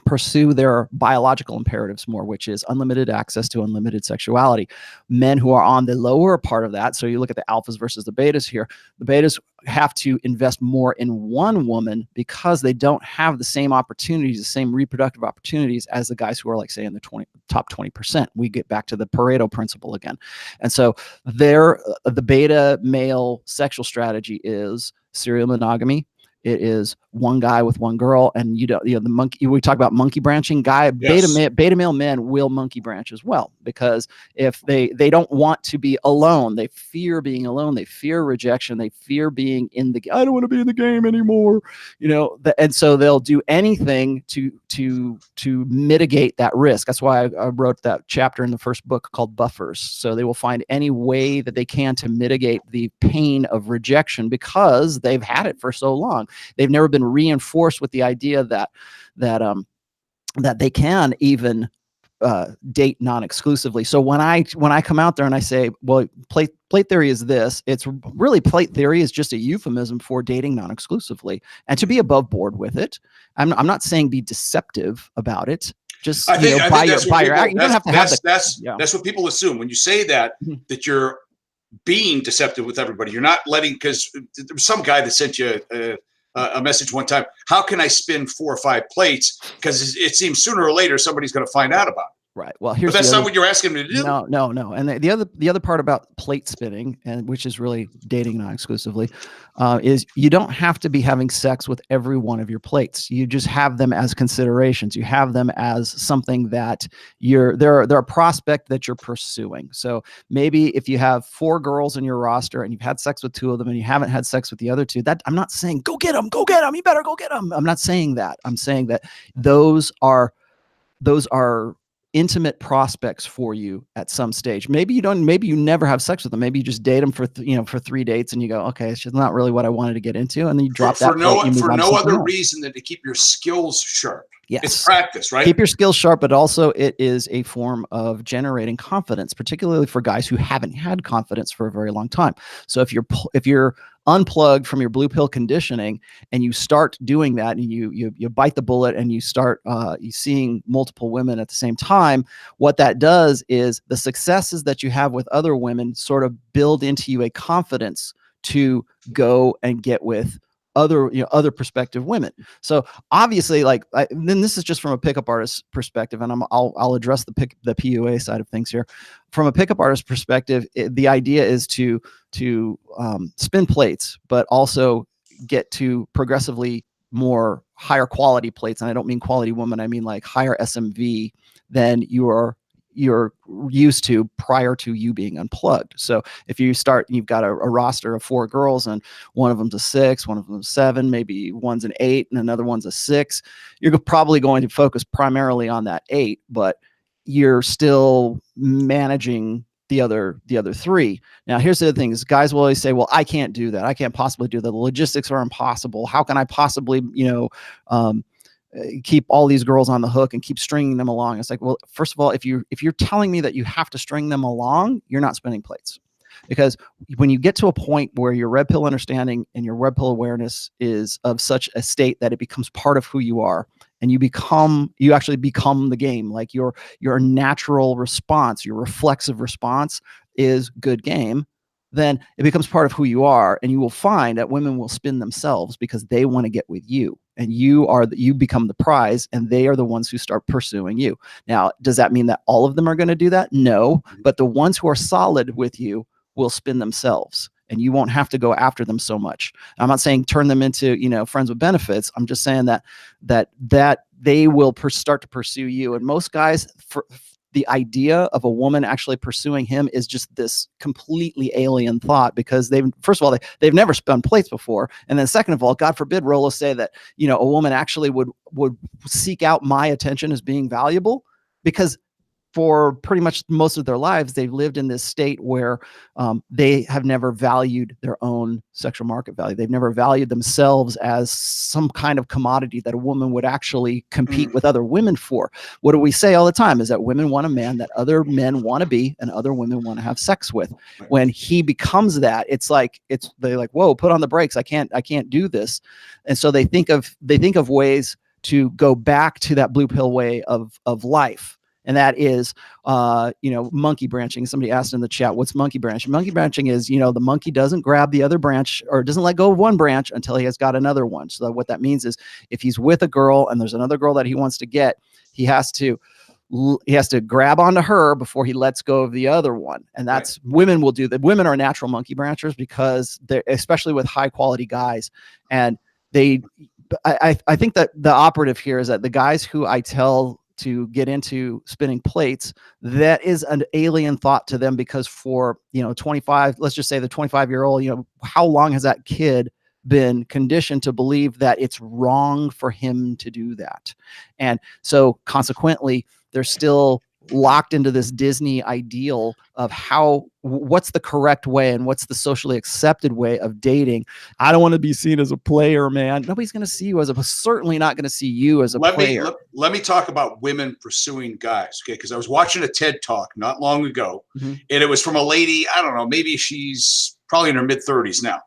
pursue their biological imperatives more, which is unlimited access to unlimited sexuality. Men who are on the lower part of that, so you look at the alphas versus the betas here, the betas have to invest more in one woman because they don't have the same opportunities, the same reproductive opportunities as the guys who are, like, say, in the top 20%. We get back to the Pareto principle again. And so the beta male sexual strategy is serial monogamy. It is one guy with one girl, and the monkey. We talk about monkey branching. Yes. Beta male men will monkey branch as well, because if they don't want to be alone, they fear being alone, they fear rejection, they fear being in the. I don't want to be in the game anymore, and so they'll do anything to mitigate that risk. That's why I wrote that chapter in the first book called Buffers. So they will find any way that they can to mitigate the pain of rejection, because they've had it for so long. They've never been reinforced with the idea that they can even date non-exclusively. So when I come out there and I say, well, plate theory is this, it's really, plate theory is just a euphemism for dating non-exclusively, and to be above board with it. I'm not saying be deceptive about it. Just buy your act. You don't have to have that's what people assume when you say that you're being deceptive with everybody. You're not letting, because there was some guy that sent you a message one time. How can I spin 4 or 5 plates? Because it seems sooner or later somebody's going to find out about it. Right. Well, here's but that's not what you're asking me to do. No. And the other part about plate spinning, and which is really dating non-exclusively, is you don't have to be having sex with every one of your plates. You just have them as considerations. You have them as something that they're a prospect that you're pursuing. So maybe if you have 4 girls in your roster and you've had sex with 2 of them and you haven't had sex with the other 2, that I'm not saying go get them, you better go get them. I'm not saying that. I'm saying that those are intimate prospects for you at some stage. Maybe you never have sex with them. Maybe you just date them for 3 dates and you go, okay, it's just not really what I wanted to get into. And then you drop for no other reason than to keep your skills sharp. Yes. It's practice, right? Keep your skills sharp, but also it is a form of generating confidence, particularly for guys who haven't had confidence for a very long time. So if you're unplugged from your blue pill conditioning and you start doing that and you bite the bullet and you start seeing multiple women at the same time, what that does is the successes that you have with other women sort of build into you a confidence to go and get with other prospective women. So obviously, then this is just from a pickup artist perspective, and I'll address the PUA side of things here. From a pickup artist perspective, the idea is to spin plates, but also get to progressively more higher quality plates. And I don't mean quality woman, I mean like higher SMV than you're used to prior to you being unplugged. So if you start, you've got a roster of 4 girls and one of them's a 6, one of them's 7, maybe one's an 8 and another one's a 6, you're probably going to focus primarily on that 8, but you're still managing the other 3. Now, here's the other thing is guys will always say, well, I can't do that. I can't possibly do that. The logistics are impossible. How can I possibly, keep all these girls on the hook and keep stringing them along? It's like, well, first of all, if you're telling me that you have to string them along, you're not spinning plates. Because when you get to a point where your red pill understanding and your red pill awareness is of such a state that it becomes part of who you are, and you actually become the game, like your natural response, your reflexive response is good game, then it becomes part of who you are. And you will find that women will spin themselves because they want to get with you. And you become the prize, and they are the ones who start pursuing you. Now, does that mean that all of them are going to do that? No, but the ones who are solid with you will spin themselves, and you won't have to go after them so much. I'm not saying turn them into, friends with benefits. I'm just saying that they will start to pursue you. And most guys, the idea of a woman actually pursuing him is just this completely alien thought, because first of all, they've never spun plates before. And then second of all, God forbid Rolo say that, a woman actually would seek out my attention as being valuable, because for pretty much most of their lives, they've lived in this state where they have never valued their own sexual market value. They've never valued themselves as some kind of commodity that a woman would actually compete with other women for. What do we say all the time is that women want a man that other men want to be and other women want to have sex with. When he becomes that, they're like, whoa, put on the brakes. I can't do this. And so they think of ways to go back to that blue pill way of life. And that is, monkey branching. Somebody asked in the chat, what's monkey branching? Monkey branching is, the monkey doesn't grab the other branch or doesn't let go of one branch until he has got another one. So what that means is if he's with a girl and there's another girl that he wants to get, he has to grab onto her before he lets go of the other one. And that's women will do that. Women are natural monkey branchers because they're, especially with high quality guys. And I think that the operative here is that the guys who I tell to get into spinning plates, that is an alien thought to them, because for 25, let's just say the 25-year-old, how long has that kid been conditioned to believe that it's wrong for him to do that? And so consequently, they're still locked into this Disney ideal of what's the correct way and what's the socially accepted way of dating. I don't want to be seen as a player, man. Nobody's going to see you certainly not going to see you as a player. Let me talk about women pursuing guys, okay? Because I was watching a TED Talk not long ago, and it was from a lady, I don't know, maybe she's probably in her mid-30s now.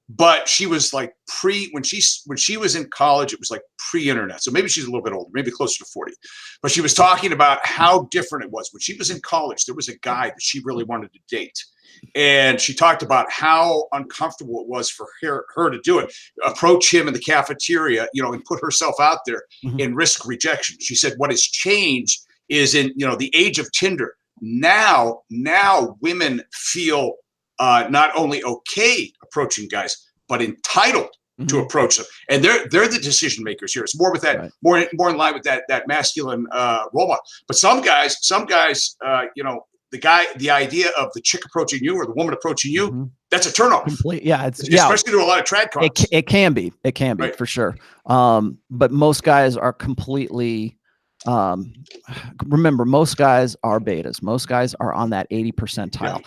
but she was like when she was in college, it was like pre-internet. So maybe she's a little bit older, maybe closer to 40. But she was talking about how different it was. When she was in college, there was a guy that she really wanted to date. And she talked about how uncomfortable it was for her to do it, approach him in the cafeteria, and put herself out there and risk rejection. She said what has changed is in, the age of Tinder. Now women feel not only okay approaching guys, but entitled to approach them, and they're the decision makers here. It's more with that, more in line with that masculine role model. But some guys, the idea of the chick approaching you or the woman approaching you, that's a turnoff. Especially to a lot of trad cons. It can be right. For sure. But most guys are completely. Remember, most guys are betas. Most guys are on that 80 percentile.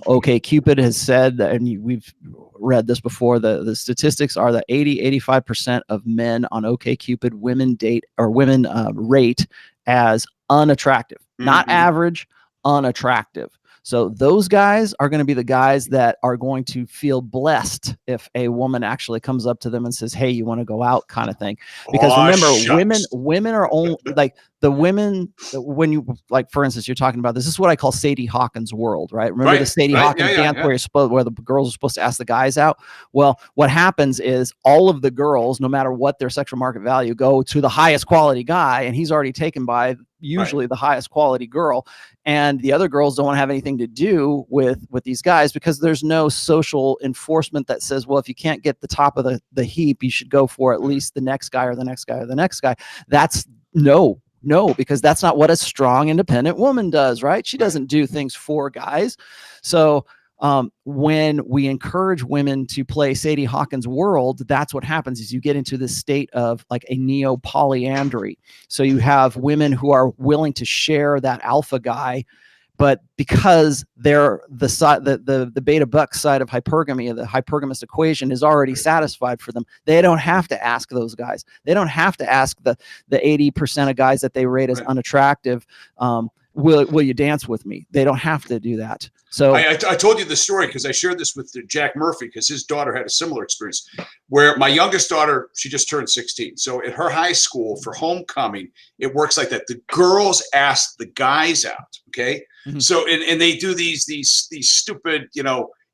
Okay, Cupid has said that, and we've read this before, the statistics are that 80-85% of men on OkCupid women rate as unattractive, not average, unattractive. So those guys are going to be the guys that are going to feel blessed if a woman actually comes up to them and says, "Hey, you want to go out?" kind of thing. Because remember, women are only like the women when you like, for instance, you're talking about this is what I call Sadie Hawkins world, right? Remember the Sadie Hawkins dance where the girls are supposed to ask the guys out? Well, what happens is all of the girls, no matter what their sexual market value, go to the highest quality guy, and he's already taken by usually the highest quality girl, and the other girls don't want to have anything to do with these guys because there's no social enforcement that says, well, if you can't get the top of the heap, you should go for at least the next guy or the next guy or the next guy. That's no, because that's not what a strong, independent woman does, right? She doesn't do things for guys. So when we encourage women to play Sadie Hawkins' world, that's what happens is you get into this state of like a neo-polyandry. So you have women who are willing to share that alpha guy, but because they're the beta buck side of hypergamy, the hypergamous equation is already satisfied for them. They don't have to ask those guys. They don't have to ask the 80% of guys that they rate as unattractive, will you dance with me? They don't have to do that. So I told you the story because I shared this with Jack Murphy because his daughter had a similar experience where my youngest daughter, she just turned 16. So at her high school for homecoming, it works like that. The girls ask the guys out. Okay. So, and they do these stupid,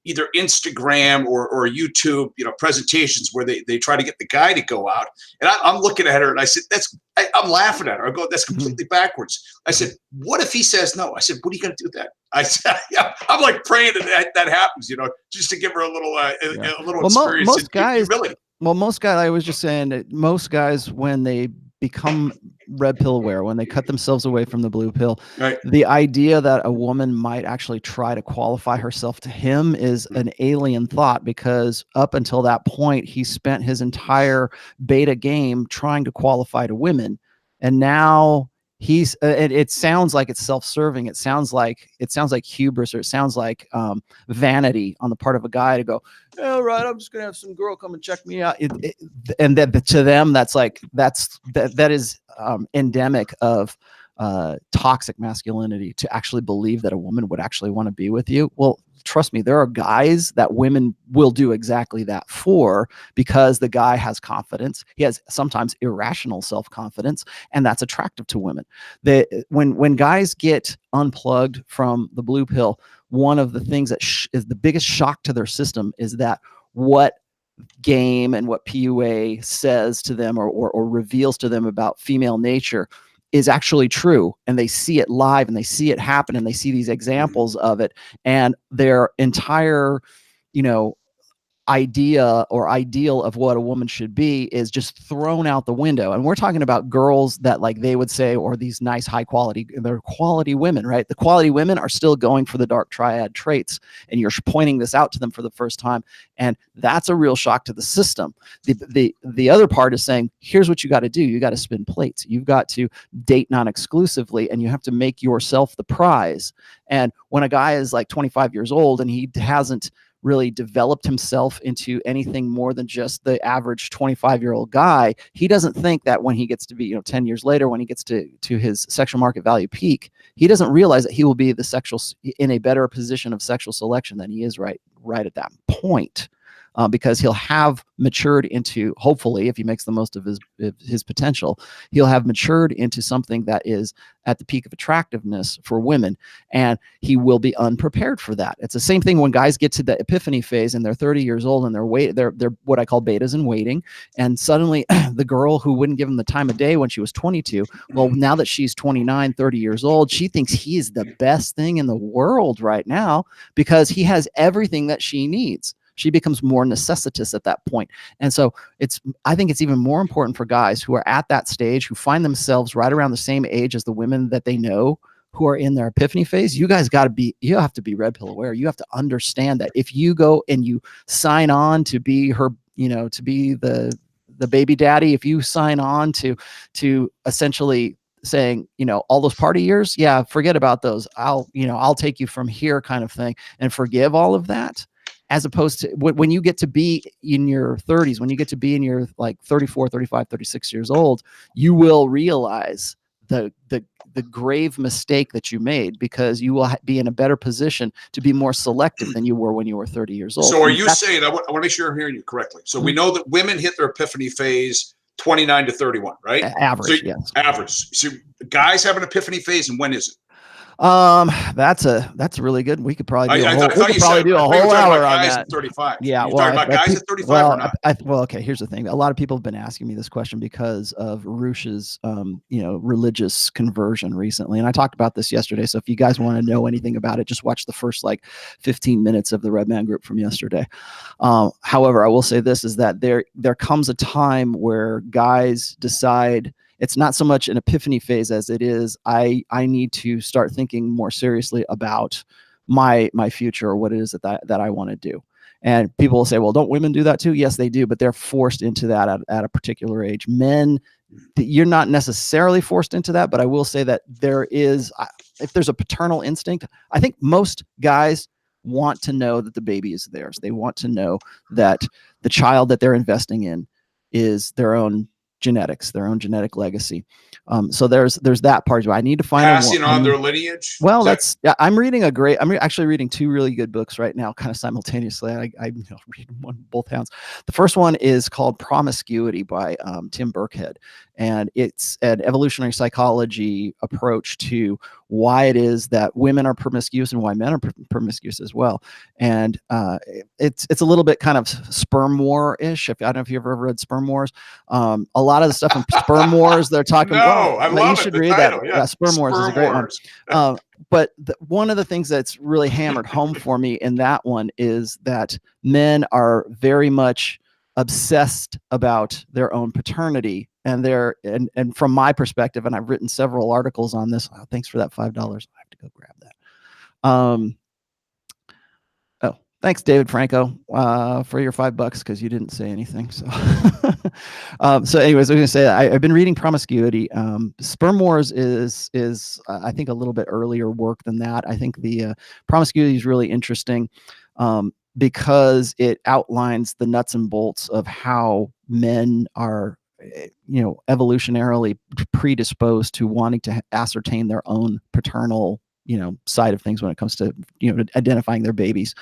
either Instagram or YouTube, presentations where they try to get the guy to go out. And I'm looking at her and I said, I'm laughing at her. I go, that's completely backwards. I said, what if he says no? I said, what are you going to do with that? I said, I'm like praying that happens, just to give her a little experience. Most guys, I was just saying that most guys, when they become red pill aware, when they cut themselves away from the blue pill, the idea that a woman might actually try to qualify herself to him is an alien thought, because up until that point, he spent his entire beta game trying to qualify to women. And now he's it sounds like it's self-serving. It sounds like hubris, or it sounds like vanity on the part of a guy to go, all right, I'm just gonna have some girl come and check me out. And that to them, that is endemic of toxic masculinity, to actually believe that a woman would actually want to be with you. Well, trust me, there are guys that women will do exactly that for, because the guy has confidence. He has sometimes irrational self-confidence, and that's attractive to women. When guys get unplugged from the blue pill, one of the things that is the biggest shock to their system is that what game and what PUA says to them or reveals to them about female nature is actually true, and they see it live and they see it happen and they see these examples of it, and their entire, idea or ideal of what a woman should be is just thrown out the window. And we're talking about girls that, like they would say, or these nice high quality, they're quality women, right? The quality women are still going for the dark triad traits, and you're pointing this out to them for the first time, and that's a real shock to the system. The other part is saying, here's what you got to do. You got to spin plates. You've got to date non-exclusively, and you have to make yourself the prize. And when a guy is like 25 years old and he hasn't really developed himself into anything more than just the average 25-year-old guy, he doesn't think that when he gets to be, 10 years later, when he gets to his sexual market value peak, he doesn't realize that he will be in a better position of sexual selection than he is right at that point. because he'll have matured into, hopefully, if he makes the most of his potential, he'll have matured into something that is at the peak of attractiveness for women, and he will be unprepared for that. It's the same thing when guys get to the epiphany phase and they're 30 years old and they're what I call betas in waiting, and suddenly the girl who wouldn't give him the time of day when she was 22, well, now that she's 29, 30 years old, she thinks he is the best thing in the world right now because he has everything that she needs. She becomes more necessitous at that point. And so I think it's even more important for guys who are at that stage, who find themselves right around the same age as the women that they know who are in their epiphany phase. You guys you have to be red pill aware. You have to understand that if you go and you sign on to be her, to be the baby daddy, if you sign on to essentially saying, all those party years, yeah, forget about those. I'll take you from here kind of thing and forgive all of that. As opposed to when you get to be in your 30s, when you get to be in your like 34, 35, 36 years old, you will realize the grave mistake that you made, because you will be in a better position to be more selective than you were when you were 30 years old. So are you saying, I want to make sure I'm hearing you correctly. So we know that women hit their epiphany phase 29 to 31, right? Average, yes. Average. So guys have an epiphany phase, and when is it? That's really good. We could probably do a whole hour on guys that. At 35. Yeah, well, talking about guys at 35 or not? Well, okay. Here's the thing. A lot of people have been asking me this question because of Rush's, religious conversion recently, and I talked about this yesterday. So if you guys want to know anything about it, just watch the first 15 minutes of the Red Man Group from yesterday. However, I will say this is that there comes a time where guys decide. It's not so much an epiphany phase as it is, I need to start thinking more seriously about my future, or what it is that I want to do. And people will say, well, don't women do that too? Yes, they do, but they're forced into that at a particular age. Men, you're not necessarily forced into that, but I will say that if there's a paternal instinct, I think most guys want to know that the baby is theirs. They want to know that the child that they're investing in is their own genetics, their own genetic legacy. So there's that part. I need to find passing on their lineage. Well, I'm actually reading two really good books right now, kind of simultaneously. I read both hands. The first one is called Promiscuity by Tim Burkhead, and it's an evolutionary psychology approach to why it is that women are promiscuous and why men are promiscuous as well. And it's a little bit kind of sperm war-ish. I don't know if you've ever read Sperm Wars. A lot of the stuff in Sperm Wars, they're talking about. I love you should read title, that. Yeah, Sperm Wars is a great one. But one of the things that's really hammered home for me in that one is that men are very much obsessed about their own paternity, and and from my perspective, and I've written several articles on this. Oh, thanks for that $5. I have to go grab that. Thanks, David Franco, for your $5 because you didn't say anything. So, so anyways, I was going to say I've been reading Promiscuity. Sperm Wars is I think a little bit earlier work than that. I think the Promiscuity is really interesting because it outlines the nuts and bolts of how men are, evolutionarily predisposed to wanting to ascertain their own paternal side of things when it comes to identifying their babies.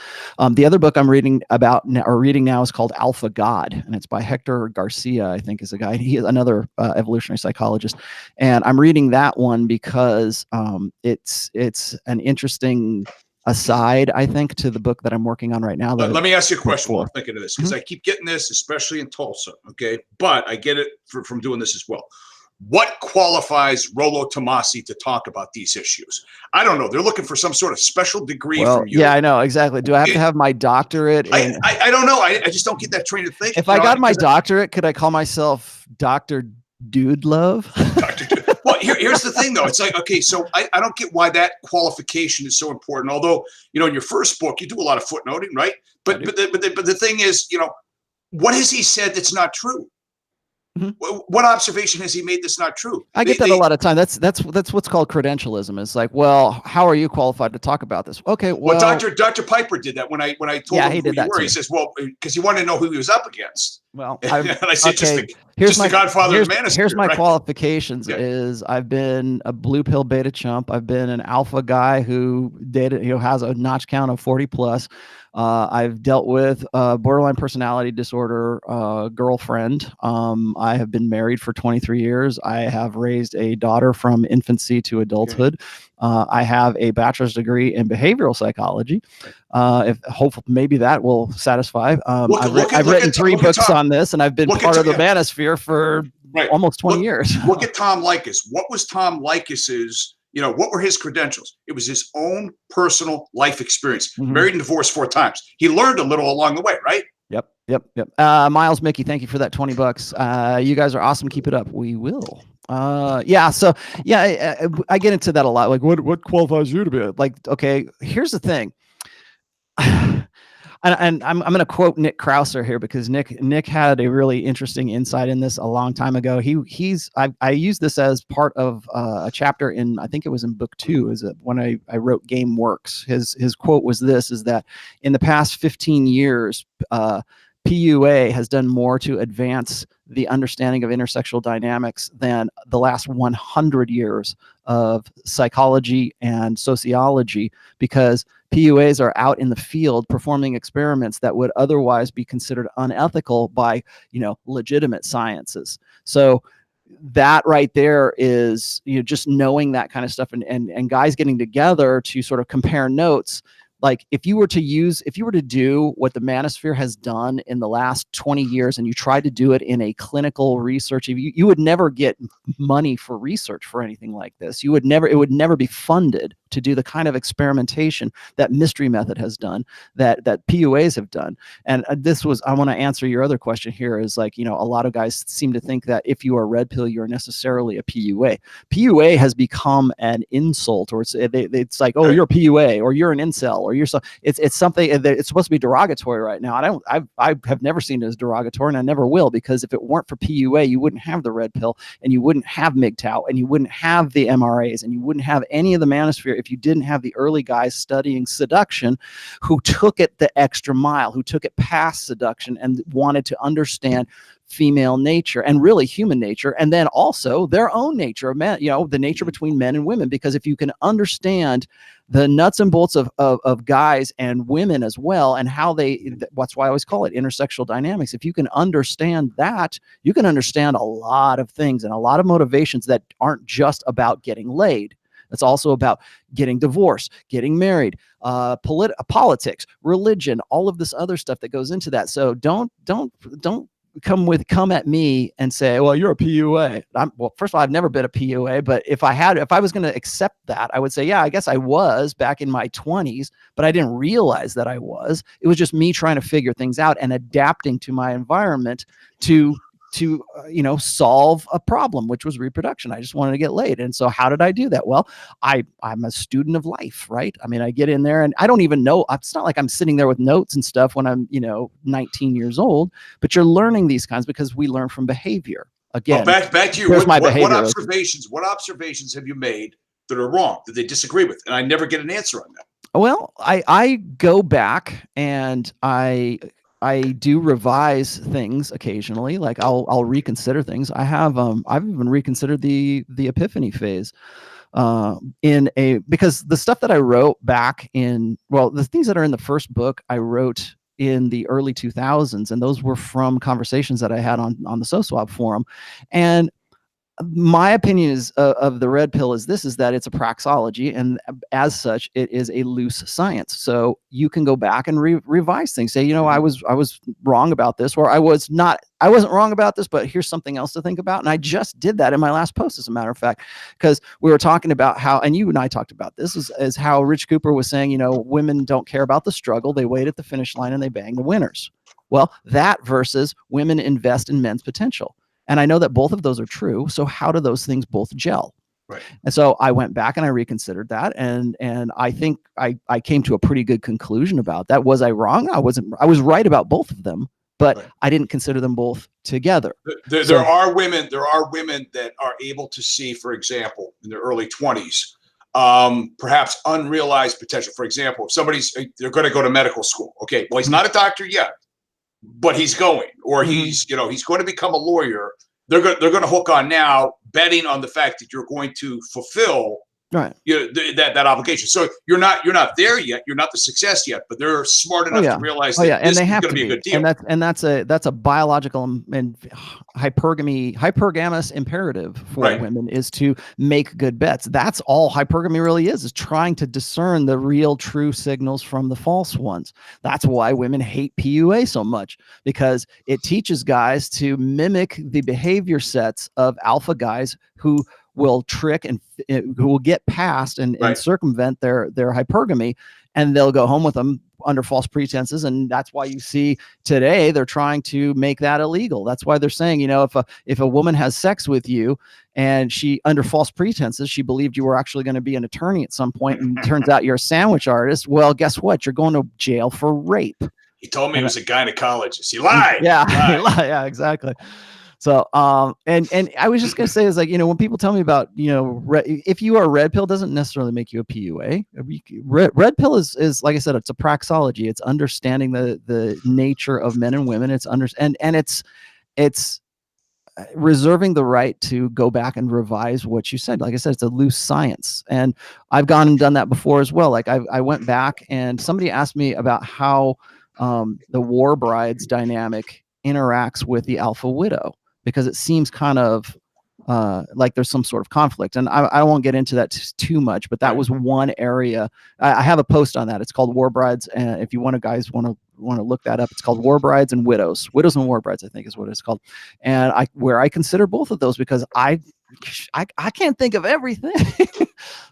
The other book I'm reading now is called Alpha God, and it's by Hector Garcia, I think is a guy. He is another evolutionary psychologist, and I'm reading that one because it's an interesting aside, I think, to the book that I'm working on right now. Let me ask you a question while I'm thinking of this, because I keep getting this, especially in Tulsa. Okay, but I get it from doing this as well. What qualifies Rollo Tomasi to talk about these issues? I don't know. They're looking for some sort of special degree from you. Yeah, I know. Exactly. Do I have to have my doctorate? I don't know. I just don't get that train of thinking. If I got my doctorate, could I call myself Dr. Dude Love? Dr. Dude. Well, here's the thing, though. It's like, okay, so I don't get why that qualification is so important. Although, in your first book, you do a lot of footnoting, right? But the thing is, what has he said that's not true? Mm-hmm. What observation has he made that's not true? I get that a lot of time. That's what's called credentialism. It's like, well, how are you qualified to talk about this? Okay, well, Dr. Piper did that when I told him who you were. He says, well, because he wanted to know who he was up against. Well, and I said, okay. just the godfather of the manosphere. Here's my right? qualifications. Is I've been a blue pill beta chump. I've been an alpha guy who has a notch count of 40 plus. I've dealt with borderline personality disorder girlfriend. I have been married for 23 years. I have raised a daughter from infancy to adulthood. I have a bachelor's degree in behavioral psychology. If hopefully maybe that will satisfy. I've written 3 books on this, and I've been part of the manosphere for almost 20 years. Look at Tom Likas. What was Tom Likas's? What were his credentials? It was his own personal life experience. Married and divorced 4 times. He learned a little along the way, right? Yep. Miles Mickey, thank you for that $20. You guys are awesome. Keep it up. We will. I get into that a lot. Like, what qualifies you to be like? Okay, here's the thing. And I'm going to quote Nick Krauser here, because Nick had a really interesting insight in this a long time ago. I used this as part of a chapter in, I think it was in book 2, when I wrote Game Works. His quote was this, is that in the past 15 years, PUA has done more to advance the understanding of intersexual dynamics than the last 100 years of psychology and sociology, because PUAs are out in the field performing experiments that would otherwise be considered unethical by, legitimate sciences. So that right there is, just knowing that kind of stuff, and guys getting together to sort of compare notes. Like, if you were to do what the manosphere has done in the last 20 years, and you tried to do it in a clinical research, you would never get money for research for anything like this. It would never be funded to do the kind of experimentation that Mystery Method has done, that PUAs have done. And I want to answer your other question here, is like, a lot of guys seem to think that if you are red pill, you're necessarily a PUA. PUA has become an insult, or it's like, oh, you're a PUA, or you're an incel, or it's something that it's supposed to be derogatory right now. I have never seen it as derogatory, and I never will, because if it weren't for PUA, you wouldn't have the red pill, and you wouldn't have MGTOW, and you wouldn't have the MRAs, and you wouldn't have any of the manosphere if you didn't have the early guys studying seduction, who took it the extra mile, who took it past seduction and wanted to understand female nature and really human nature, and then also their own nature of men, the nature between men and women. Because if you can understand the nuts and bolts of guys and women as well, and how that's why I always call it intersexual dynamics. If you can understand that, you can understand a lot of things and a lot of motivations that aren't just about getting laid. It's also about getting divorced, getting married, politics, religion, all of this other stuff that goes into that. So don't come at me and say, well, you're a PUA. Well, first of all, I've never been a PUA, but if I was going to accept that, I would say, yeah, I guess I was back in my 20s, but I didn't realize that I was. It was just me trying to figure things out and adapting to my environment to solve a problem, which was reproduction. I just wanted to get laid. And so how did I do that? Well, I'm a student of life, right? I mean, I get in there and I don't even know. It's not like I'm sitting there with notes and stuff when I'm, 19 years old, but you're learning these kinds because we learn from behavior. Again, well, back to you. What observations have you made that are wrong, that they disagree with? And I never get an answer on that. Well, I go back and I do revise things occasionally. Like I'll reconsider things. I've even reconsidered the Epiphany Phase because the stuff that I wrote back the things that are in the first book I wrote in the early 2000s, and those were from conversations that I had on the SoSwap forum. And my opinion is of the red pill is that it's a praxeology, and as such, it is a loose science. So you can go back and revise things. Say, I was wrong about this, or I wasn't wrong about this, but here's something else to think about. And I just did that in my last post, as a matter of fact, because we were talking about how, and you and I talked about this, is how Rich Cooper was saying, women don't care about the struggle. They wait at the finish line and they bang the winners. Well, that versus women invest in men's potential. And I know that both of those are true. So how do those things both gel? Right. And so I went back and I reconsidered that. And I think I came to a pretty good conclusion about that. Was I wrong? I was right about both of them, but right. I didn't consider them both together. There are women that are able to see, for example, in their early 20s, perhaps unrealized potential. For example, if they're going to go to medical school. Okay. Well, he's not a doctor yet, but he's going, or he's he's going to become a lawyer. They're going to hook on now, betting on the fact that you're going to fulfill that obligation. So you're not there yet. You're not the success yet, but they're smart enough to realize that this is going to be a good deal. And that's a biological and hypergamous imperative for women is to make good bets. That's all hypergamy really is trying to discern the real true signals from the false ones. That's why women hate PUA so much, because it teaches guys to mimic the behavior sets of alpha guys who will trick and who will get past and circumvent their hypergamy, and they'll go home with them under false pretenses. And that's why you see today they're trying to make that illegal. That's why they're saying, if a woman has sex with you and she, under false pretenses, she believed you were actually going to be an attorney at some point, and turns out you're a sandwich artist, well, guess what? You're going to jail for rape. He told me he was a gynecologist. He lied. Yeah, yeah, exactly. So, and I was just going to say is when people tell me about, if you are a red pill, doesn't necessarily make you a PUA. Red pill is, like I said, it's a praxology. It's understanding the nature of men and women. It's it's reserving the right to go back and revise what you said. Like I said, it's a loose science. And I've gone and done that before as well. Like I went back and somebody asked me about how the war brides dynamic interacts with the alpha widow, because it seems kind of like there's some sort of conflict. And I won't get into that too much, but that was one area. I have a post on that. It's called War Brides. And if you guys want to look that up, it's called War Brides and Widows. Widows and War Brides, I think is what it's called. And I consider both of those, because I can't think of everything.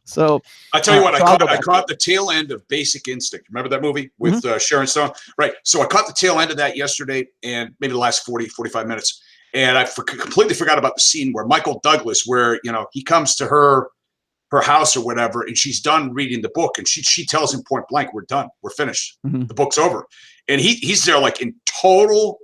So I tell you what, I caught the tail end of Basic Instinct. Remember that movie with Sharon Stone? Right. So I caught the tail end of that yesterday, and maybe the last 45 minutes. And I completely forgot about the scene where Michael Douglas, where, he comes to her house or whatever, and she's done reading the book, and she tells him point blank, we're done. We're finished. The book's over. And he's there like in total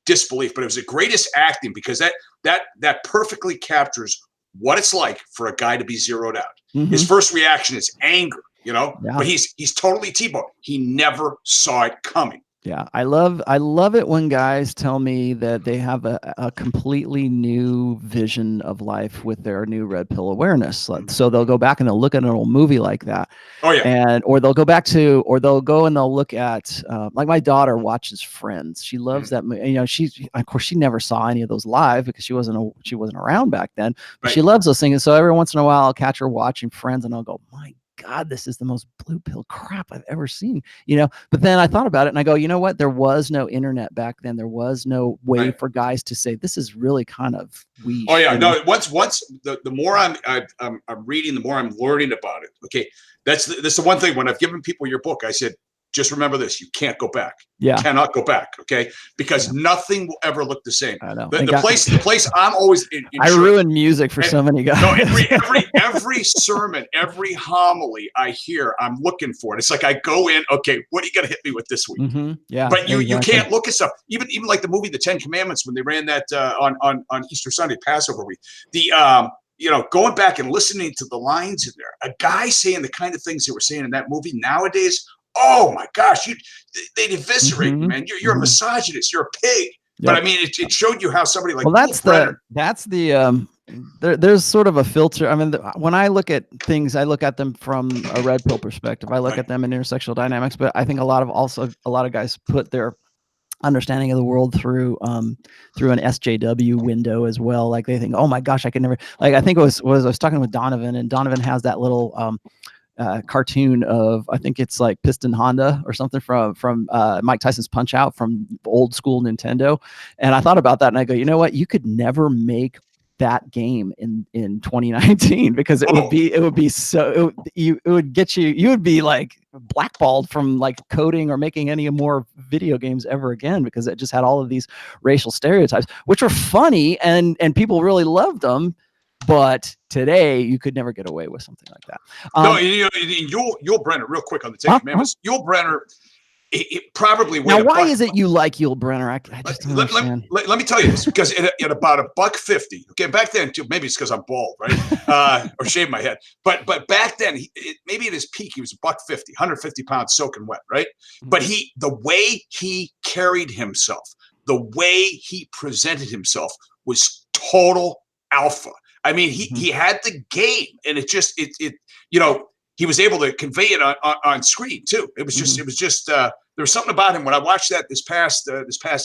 disbelief, but it was the greatest acting, because that perfectly captures what it's like for a guy to be zeroed out. His first reaction is anger, but he's totally T-boned. He never saw it coming. Yeah, I love it when guys tell me that they have a completely new vision of life with their new red pill awareness. So they'll go back and they'll look at an old movie like that. Oh yeah. Or they'll go and they'll look at like my daughter watches Friends. She loves that movie. Of course she never saw any of those live because she wasn't around back then. But she loves those things. So every once in a while I'll catch her watching Friends, and I'll go, my God, this is the most blue pill crap I've ever seen, but then I thought about it and I go, you know what? There was no internet back then. There was no way for guys to say, this is really kind of weak. Oh yeah. No, once the more I'm reading, the more I'm learning about it. Okay. That's the one thing when I've given people your book, I said, just remember this, you can't go back. Yeah. You cannot go back. Okay. Because nothing will ever look the same. I know. The place I'm always in I ruin music for so many guys. No, every sermon, every homily I hear, I'm looking for it. It's like I go in, okay, what are you gonna hit me with this week? Yeah. But you can't look at stuff. Even like the movie The Ten Commandments, when they ran that on Easter Sunday, Passover week. Going back and listening to the lines in there, a guy saying the kind of things they were saying in that movie nowadays. Oh my gosh, they'd eviscerate you, man. You're a misogynist. You're a pig. But I mean, it showed you how somebody like there's sort of a filter. I mean, when I look at things, I look at them from a red pill perspective. I look at them in intersectional dynamics, but I think a lot of guys put their understanding of the world through an SJW window as well. Like they think, oh my gosh, I could never. Like I think I was talking with Donovan, and Donovan has that little cartoon of, I think it's like Piston Honda or something from Mike Tyson's Punch Out from old school Nintendo. And I thought about that and I go, you know what? You could never make that game in 2019 because it would get you would be like blackballed from like coding or making any more video games ever again, because it just had all of these racial stereotypes, which were funny and people really loved them. But today, you could never get away with something like that. No, Yul Brynner, real quick on the Ten Commandments. Yul Brynner, it probably. Now, why is it you like Yul Brynner? I just don't understand. Let me tell you this, because at about $1.50. Okay, back then too. Maybe it's because I'm bald, right? Or shave my head. But back then, maybe at his peak, he was $1.50, 150 pounds soaking wet, right? But the way he carried himself, the way he presented himself was total alpha. I mean, he had the game, and it just he was able to convey it on screen too. It was just there was something about him when I watched that this past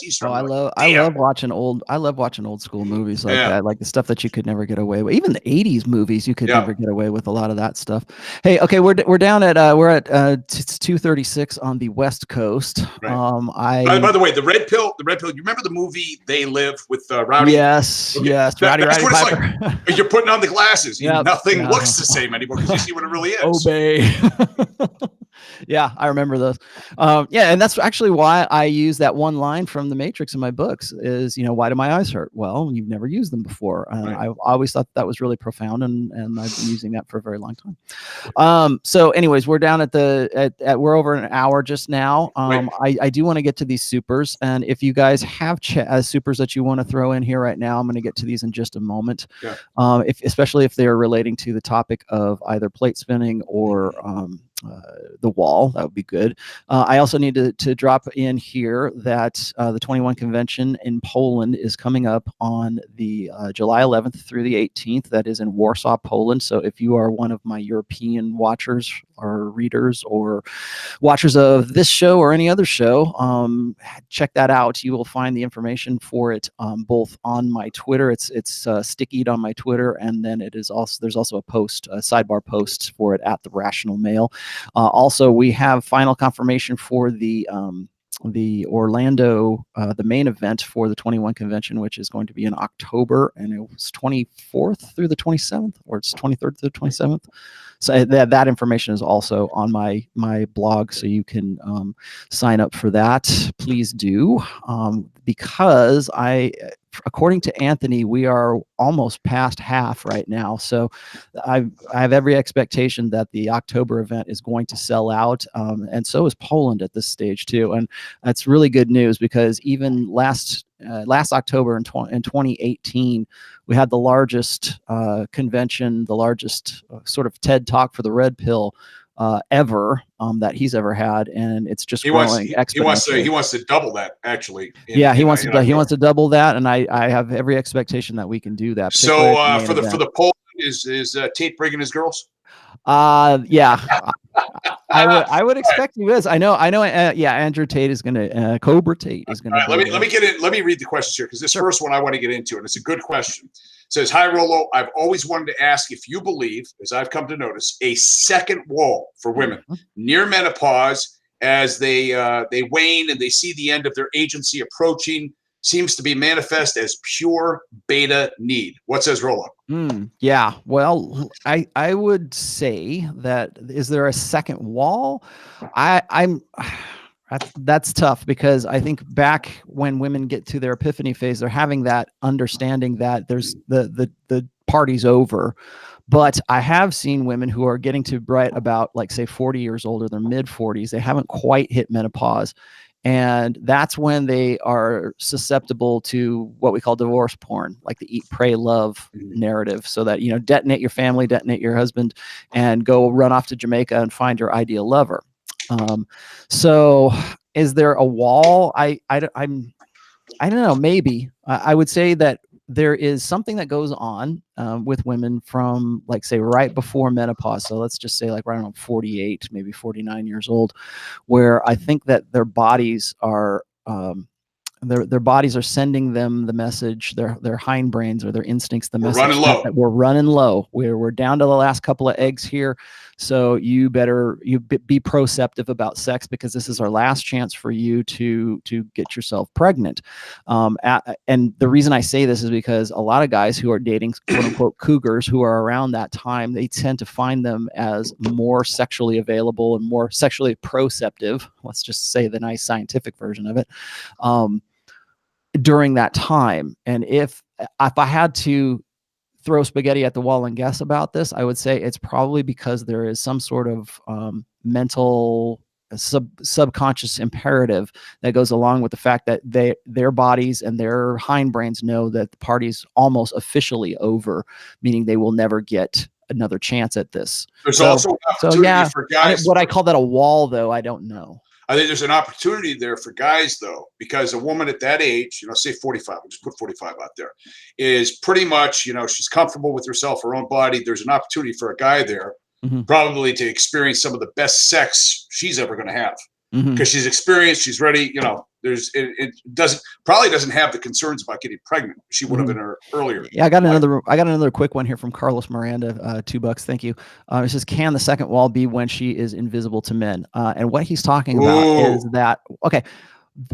Easter. Oh, I love watching old school movies like that, like the stuff that you could never get away with. Even the 80s movies, you could never get away with a lot of that stuff. Hey, okay, we're down at we're at it's 2:36 on the West Coast. Right. By the way, the red pill. You remember the movie They Live with Rowdy? Yes, yes, Rowdy Piper. Like. You're putting on the glasses. Nothing looks the same anymore because you see what it really is. Obey. Yeah, I remember those. And that's actually why I use that one line from The Matrix in my books is, why do my eyes hurt? Well, you've never used them before. I always thought that was really profound, and I've been using that for a very long time. So anyways, we're down at we're over an hour just now. I do want to get to these supers, and if you guys have supers that you want to throw in here right now, I'm going to get to these in just a moment. Yeah. Especially if they're relating to the topic of either plate spinning or the wall, that would be good. I also need to drop in here that the 21 convention in Poland is coming up on the July 11th through the 18th. That is in Warsaw, Poland. So if you are one of my European watchers or readers or watchers of this show or any other show, check that out. You will find the information for it both on my Twitter. It's stickied on my Twitter, and then there's also a post, a sidebar post for it at the Rational Mail. Also, we have final confirmation for the Orlando, the main event for the 21 convention, which is going to be in October, and it was 24th through the 27th, or it's 23rd through the 27th. So that information is also on my blog, so you can sign up for that. Please do, because according to Anthony, we are almost past half right now. So I have every expectation that the October event is going to sell out, and so is Poland at this stage too. And that's really good news, because even last October in 2018, we had the largest convention, the largest sort of TED Talk for the Red Pill ever that he's ever had, and it's just growing exponentially. He wants to double that, actually. He wants to double that, and I have every expectation that we can do that. So for the poll, is Tate bringing his girls? Yeah. I would expect he is. I know. Andrew Tate is going to Cobra Tate is going to. Let me get in. Let me read the questions here, because this first one I want to get into, and it's a good question. It says, "Hi Rollo, I've always wanted to ask if you believe, as I've come to notice, a second wall for women near menopause as they wane and they see the end of their agency approaching. Seems to be manifest as pure beta need." What says Rollo? Yeah, well, I would say that, is there a second wall? That's tough, because I think back when women get to their epiphany phase, they're having that understanding that there's the party's over. But I have seen women who are getting to right about, like, say 40 years old, or their mid 40s. They haven't quite hit menopause. And that's when they are susceptible to what we call divorce porn, like the eat, pray, love narrative. So that, detonate your family, detonate your husband, and go run off to Jamaica and find your ideal lover. So is there a wall? I don't know. Maybe I would say that there is something that goes on with women from, like, say, right before menopause. So let's just say, like, right around 48, maybe 49 years old, where I think that their bodies are their bodies are sending them the message, their hindbrains or their instincts, the message that we're running low. We're down to the last couple of eggs here. So you better be proceptive about sex, because this is our last chance for you to get yourself pregnant. And the reason I say this is because a lot of guys who are dating quote unquote cougars who are around that time, they tend to find them as more sexually available and more sexually proceptive. Let's just say the nice scientific version of it. During that time. And if I had to throw spaghetti at the wall and guess about this, I would say it's probably because there is some sort of mental subconscious imperative that goes along with the fact that their bodies and their hindbrains know that the party's almost officially over, meaning they will never get another chance at this. There's also for guys. What I call that a wall, though, I don't know. I think there's an opportunity there for guys, though, because a woman at that age, you know, say 45, we'll just put 45 out there, is pretty much, you know, she's comfortable with herself, her own body. There's an opportunity for a guy there probably to experience some of the best sex she's ever going to have, because she's experienced, she's ready. You know, it doesn't have the concerns about getting pregnant she would have in her earlier. Yeah, I got another quick one here from Carlos Miranda, $2. Thank you. It says, can the second wall be when she is invisible to men? And what he's talking about is that, okay,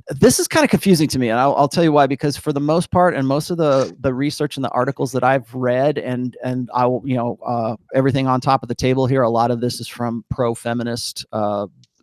this is kind of confusing to me, and I'll tell you why. Because for the most part, and most of the research and the articles that I've read, and I will, you know, everything on top of the table here, a lot of this is from pro-feminist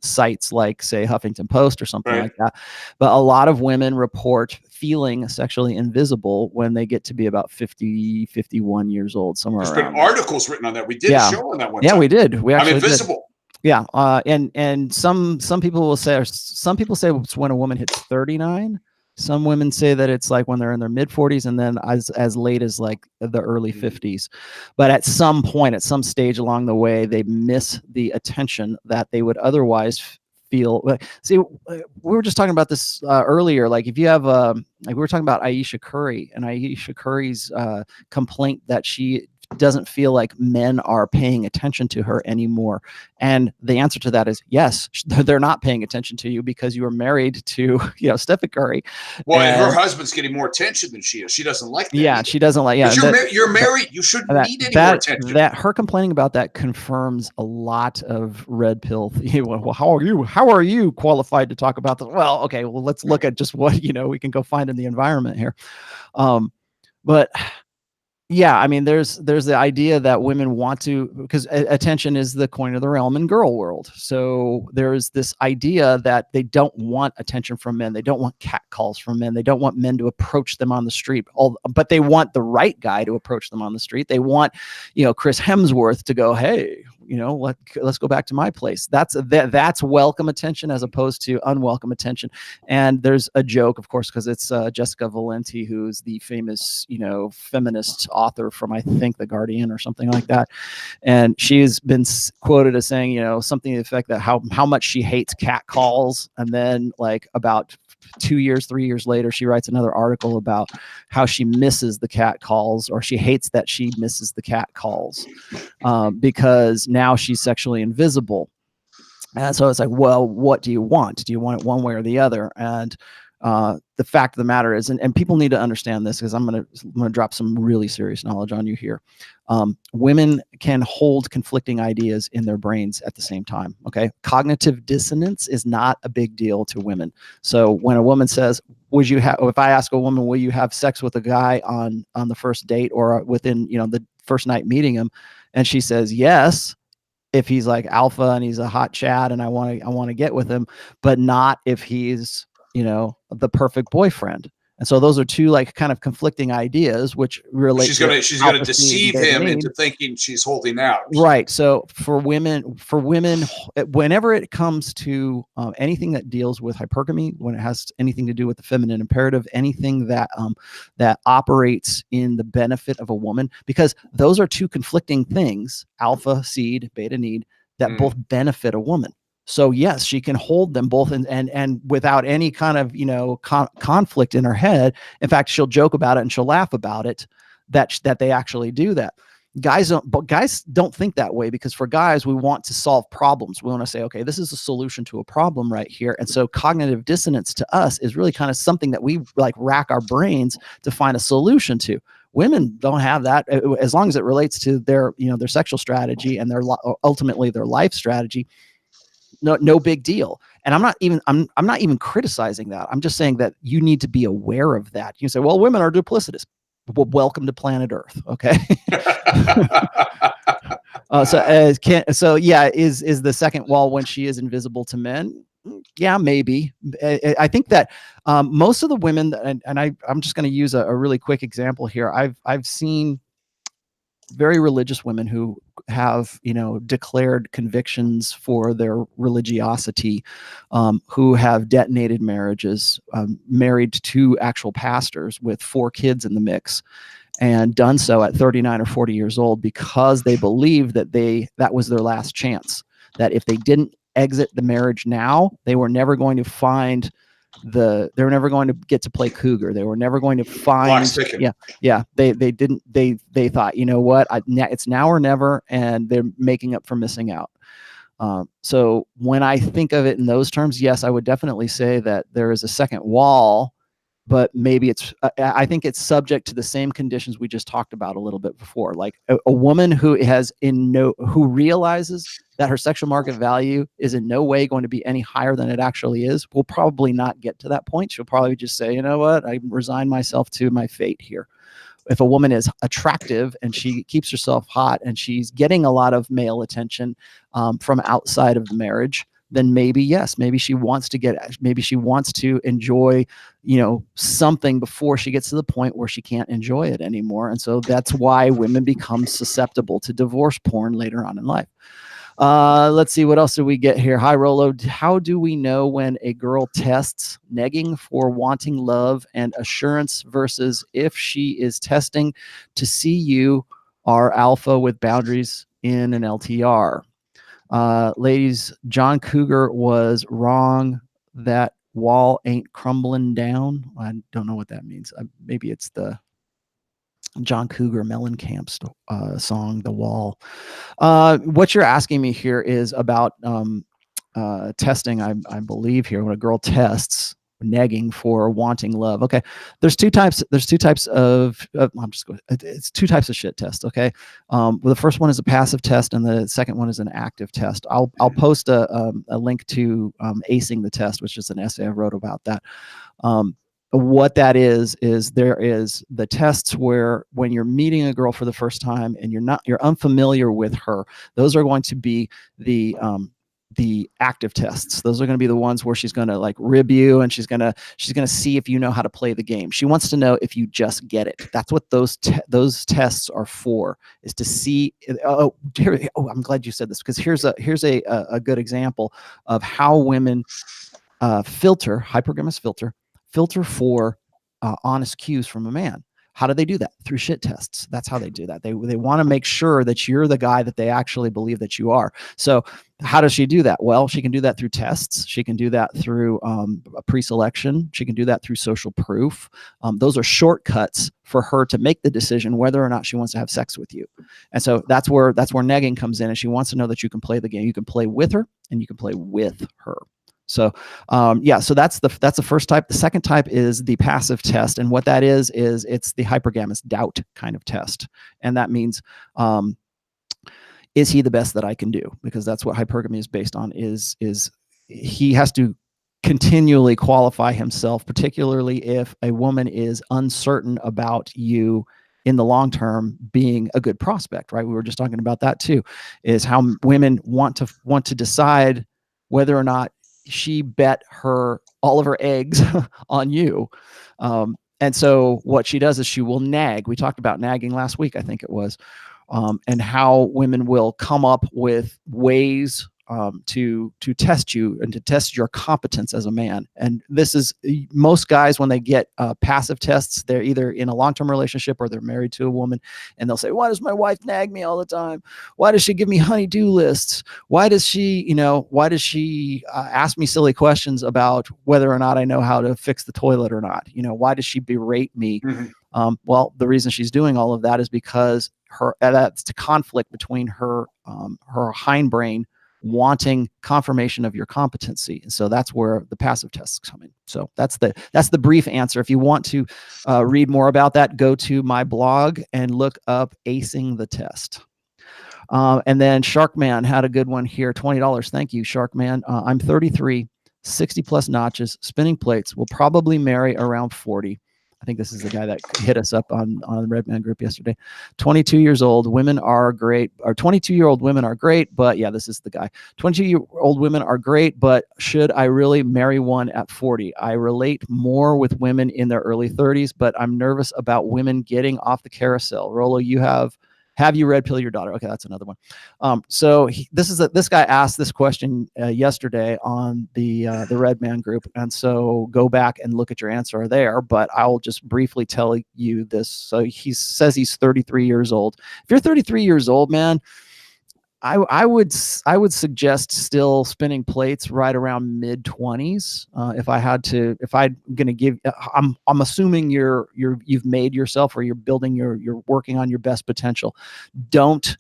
sites like, say, Huffington Post or something like that. But a lot of women report feeling sexually invisible when they get to be about 50, 51 years old, somewhere around. There's been articles written on that. We did a show on that one time. Yeah, we did. We actually I'm invisible. Did. Yeah, and some people will say, or some people say it's when a woman hits 39. Some women say that it's like when they're in their mid 40s, and then as late as like the early 50s. But at some point, at some stage along the way, they miss the attention that they would otherwise feel. See, we were just talking about this earlier. Like, if you have like we were talking about Ayesha Curry, and Ayesha Curry's complaint that she doesn't feel like men are paying attention to her anymore. And the answer to that is yes, they're not paying attention to you because you are married to, you know, Stephen Curry. Well, and her husband's getting more attention than she is. She doesn't like that. Yeah, she doesn't like. Yeah, you're married. You shouldn't need any more attention. That her complaining about that confirms a lot of red pill. Well, how are you qualified to talk about this? Well, okay. Well, let's look at just what, you know, we can go find in the environment here. But yeah, I mean, there's the idea that women want to, because attention is the coin of the realm in girl world. So there's this idea that they don't want attention from men. They don't want catcalls from men. They don't want men to approach them on the street. But they want the right guy to approach them on the street. They want, you know, Chris Hemsworth to go, hey, you know, let's go back to my place. That's welcome attention as opposed to unwelcome attention. And there's a joke, of course, because it's Jessica Valenti, who's the famous, you know, feminist author from, I think, The Guardian or something like that. And she's been quoted as saying, you know, something to the effect that how much she hates catcalls. And then, like, about 2 years, 3 years later, she writes another article about how she misses the cat calls, or she hates that she misses the cat calls because now she's sexually invisible. And so it's like, well, what do you want? Do you want it one way or the other? And the fact of the matter is, and people need to understand this, because I'm gonna drop some really serious knowledge on you here. Women can hold conflicting ideas in their brains at the same time. Okay, cognitive dissonance is not a big deal to women. So when a woman says, "Would you have?" If I ask a woman, "Will you have sex with a guy on the first date or within, you know, the first night meeting him?" and she says yes, if he's like alpha and he's a hot Chad and I want to get with him, but not if he's, you know, the perfect boyfriend. And so those are two, like, kind of conflicting ideas, which relate. She's gonna deceive him into thinking she's holding out. Right. So for women, whenever it comes to anything that deals with hypergamy, when it has anything to do with the feminine imperative, anything that that operates in the benefit of a woman, because those are two conflicting things: alpha seed, beta need, that both benefit a woman. So yes, she can hold them both and without any kind of, you know, conflict in her head. In fact, she'll joke about it and she'll laugh about it, that they actually do that. Guys don't think that way, because for guys, we want to solve problems. We want to say, okay, this is a solution to a problem right here. And so cognitive dissonance to us is really kind of something that we, like, rack our brains to find a solution to. Women don't have that, as long as it relates to their, you know, their sexual strategy and ultimately their life strategy. No big deal. And I'm not even criticizing that. I'm just saying that you need to be aware of that. You say, well, women are duplicitous. Well, welcome to planet Earth. Okay. So yeah, is the second wall when she is invisible to men? Yeah, maybe. I think that most of the women, and I'm just going to use a really quick example here. I've seen very religious women who have, you know, declared convictions for their religiosity, who have detonated marriages, married to actual pastors with 4 kids in the mix, and done so at 39 or 40 years old because they believed that that was their last chance. That if they didn't exit the marriage now, they were never going to find they were never going to get to play cougar. They were never going to find, they thought, you know what, it's now or never, and they're making up for missing out. So when I think of it in those terms, yes, I would definitely say that there is a second wall, but maybe I think it's subject to the same conditions we just talked about a little bit before. Like a woman who who realizes that her sexual market value is in no way going to be any higher than it actually is, will probably not get to that point. She'll probably just say, you know what, I resign myself to my fate here. If a woman is attractive and she keeps herself hot and she's getting a lot of male attention from outside of the marriage, then maybe, yes, maybe she wants to enjoy, something before she gets to the point where she can't enjoy it anymore. And so that's why women become susceptible to divorce porn later on in life. Let's see, what else do we get here? Hi, Rolo. How do we know when a girl tests negging for wanting love and assurance versus if she is testing to see you are alpha with boundaries in an LTR? Ladies, John Cougar was wrong. That wall ain't crumbling down. I don't know what that means. Maybe it's the John Cougar Mellencamp's song, The Wall. What you're asking me here is about testing, I believe here, when a girl tests negging for wanting love. Okay, there's two types of it's two types of shit tests. Okay, well, the first one is a passive test and the second one is an active test. I'll post a link to acing the test, which is an essay I wrote about that. What that is there is the tests where when you're meeting a girl for the first time and you're unfamiliar with her, those are going to be the active tests. Those are going to be the ones where she's going to like rib you and she's going to see if you know how to play the game. She wants to know if you just get it. That's what those tests are for, is to see. I'm glad you said this, because here's a good example of how women hypergamous filter for honest cues from a man. How do they do that? Through shit tests. That's how they do that. They want to make sure that you're the guy that they actually believe that you are. So how does she do that? Well, she can do that through tests. She can do that through a pre-selection. She can do that through social proof. Those are shortcuts for her to make the decision whether or not she wants to have sex with you. And so that's where negging comes in, and she wants to know that you can play the game. You can play with her and you can play with her. So, so that's the first type. The second type is the passive test. And what that is it's the hypergamous doubt kind of test. And that means, is he the best that I can do? Because that's what hypergamy is based on, is he has to continually qualify himself, particularly if a woman is uncertain about you in the long term being a good prospect, right? We were just talking about that too, is how women want to decide whether or not she bet all of her eggs on you. And so what she does is she will nag. We talked about nagging last week, I think it was, and how women will come up with ways to test you and to test your competence as a man. And this is, most guys, when they get passive tests, they're either in a long-term relationship or they're married to a woman, and they'll say, why does my wife nag me all the time? Why does she give me honey-do lists? Why does she ask me silly questions about whether or not I know how to fix the toilet or not? Why does she berate me? Mm-hmm. Well, the reason she's doing all of that is because that's the conflict between her hindbrain wanting confirmation of your competency. And so that's where the passive tests come in. So that's the brief answer. If you want to read more about that, go to my blog and look up Acing the Test. And then Sharkman had a good one here, $20. Thank you, Sharkman. I'm 33, 60 plus notches, spinning plates, will probably marry around 40. I think this is the guy that hit us up on the Red Man group yesterday. 22 years old, women are great, or 22-year-old women are great, but yeah, this is the guy. 22-year-old women are great, but should I really marry one at 40? I relate more with women in their early 30s, but I'm nervous about women getting off the carousel. Rolo, have you red pill your daughter? Okay, that's another one. So this guy asked this question yesterday on the Red Man group, and so go back and look at your answer there. But I'll just briefly tell you this. So he says he's 33 years old. If you're 33 years old, man, I would suggest still spinning plates right around mid-20s. If I'm going to give, I'm assuming you've made yourself, or you're building you're working on your best potential. Don't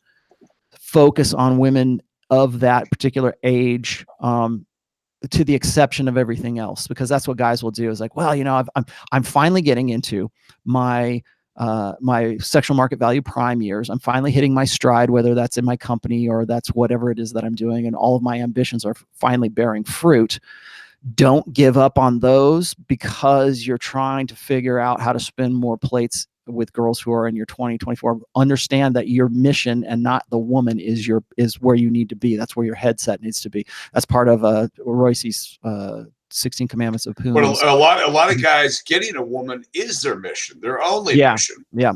focus on women of that particular age, to the exception of everything else, because that's what guys will do, is like, well, I'm finally getting into my my sexual market value prime years. I'm finally hitting my stride, whether that's in my company or that's whatever it is that I'm doing, and all of my ambitions are finally bearing fruit. Don't give up on those because you're trying to figure out how to spin more plates with girls who are in your 20, 24. Understand that your mission and not the woman is where you need to be. That's where your headset needs to be. That's part of Royce's 16 Commandments of Pumas. But a lot of guys, getting a woman is their mission, their only mission. Yeah.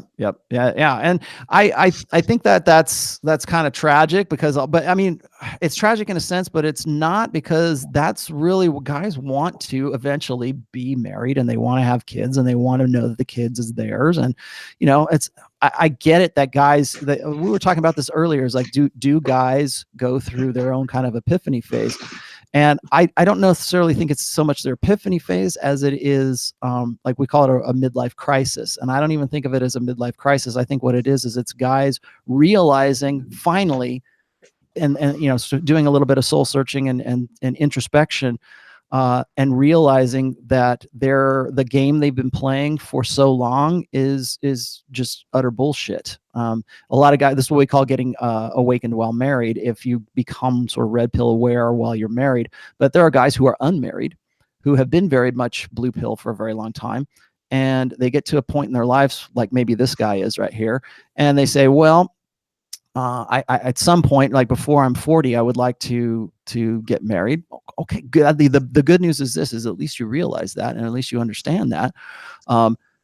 And I think that's kind of tragic, but I mean, it's tragic in a sense, but it's not, because that's really what guys want to eventually be married, and they want to have kids, and they want to know that the kids is theirs. And, I get it that guys, we were talking about this earlier, is like, do guys go through their own kind of epiphany phase? And I don't necessarily think it's so much their epiphany phase as it is, like we call it a midlife crisis. And I don't even think of it as a midlife crisis. I think what it is it's guys realizing finally, and doing a little bit of soul searching and introspection, and realizing that the game they've been playing for so long is just utter bullshit. A lot of guys, this is what we call getting awakened while married, if you become sort of red pill aware while you're married. But there are guys who are unmarried, who have been very much blue pill for a very long time, and they get to a point in their lives, like maybe this guy is right here, and they say, well, I at some point, like before I'm 40, I would like to get married. Okay, good. The good news is this, is at least you realize that, and at least you understand that.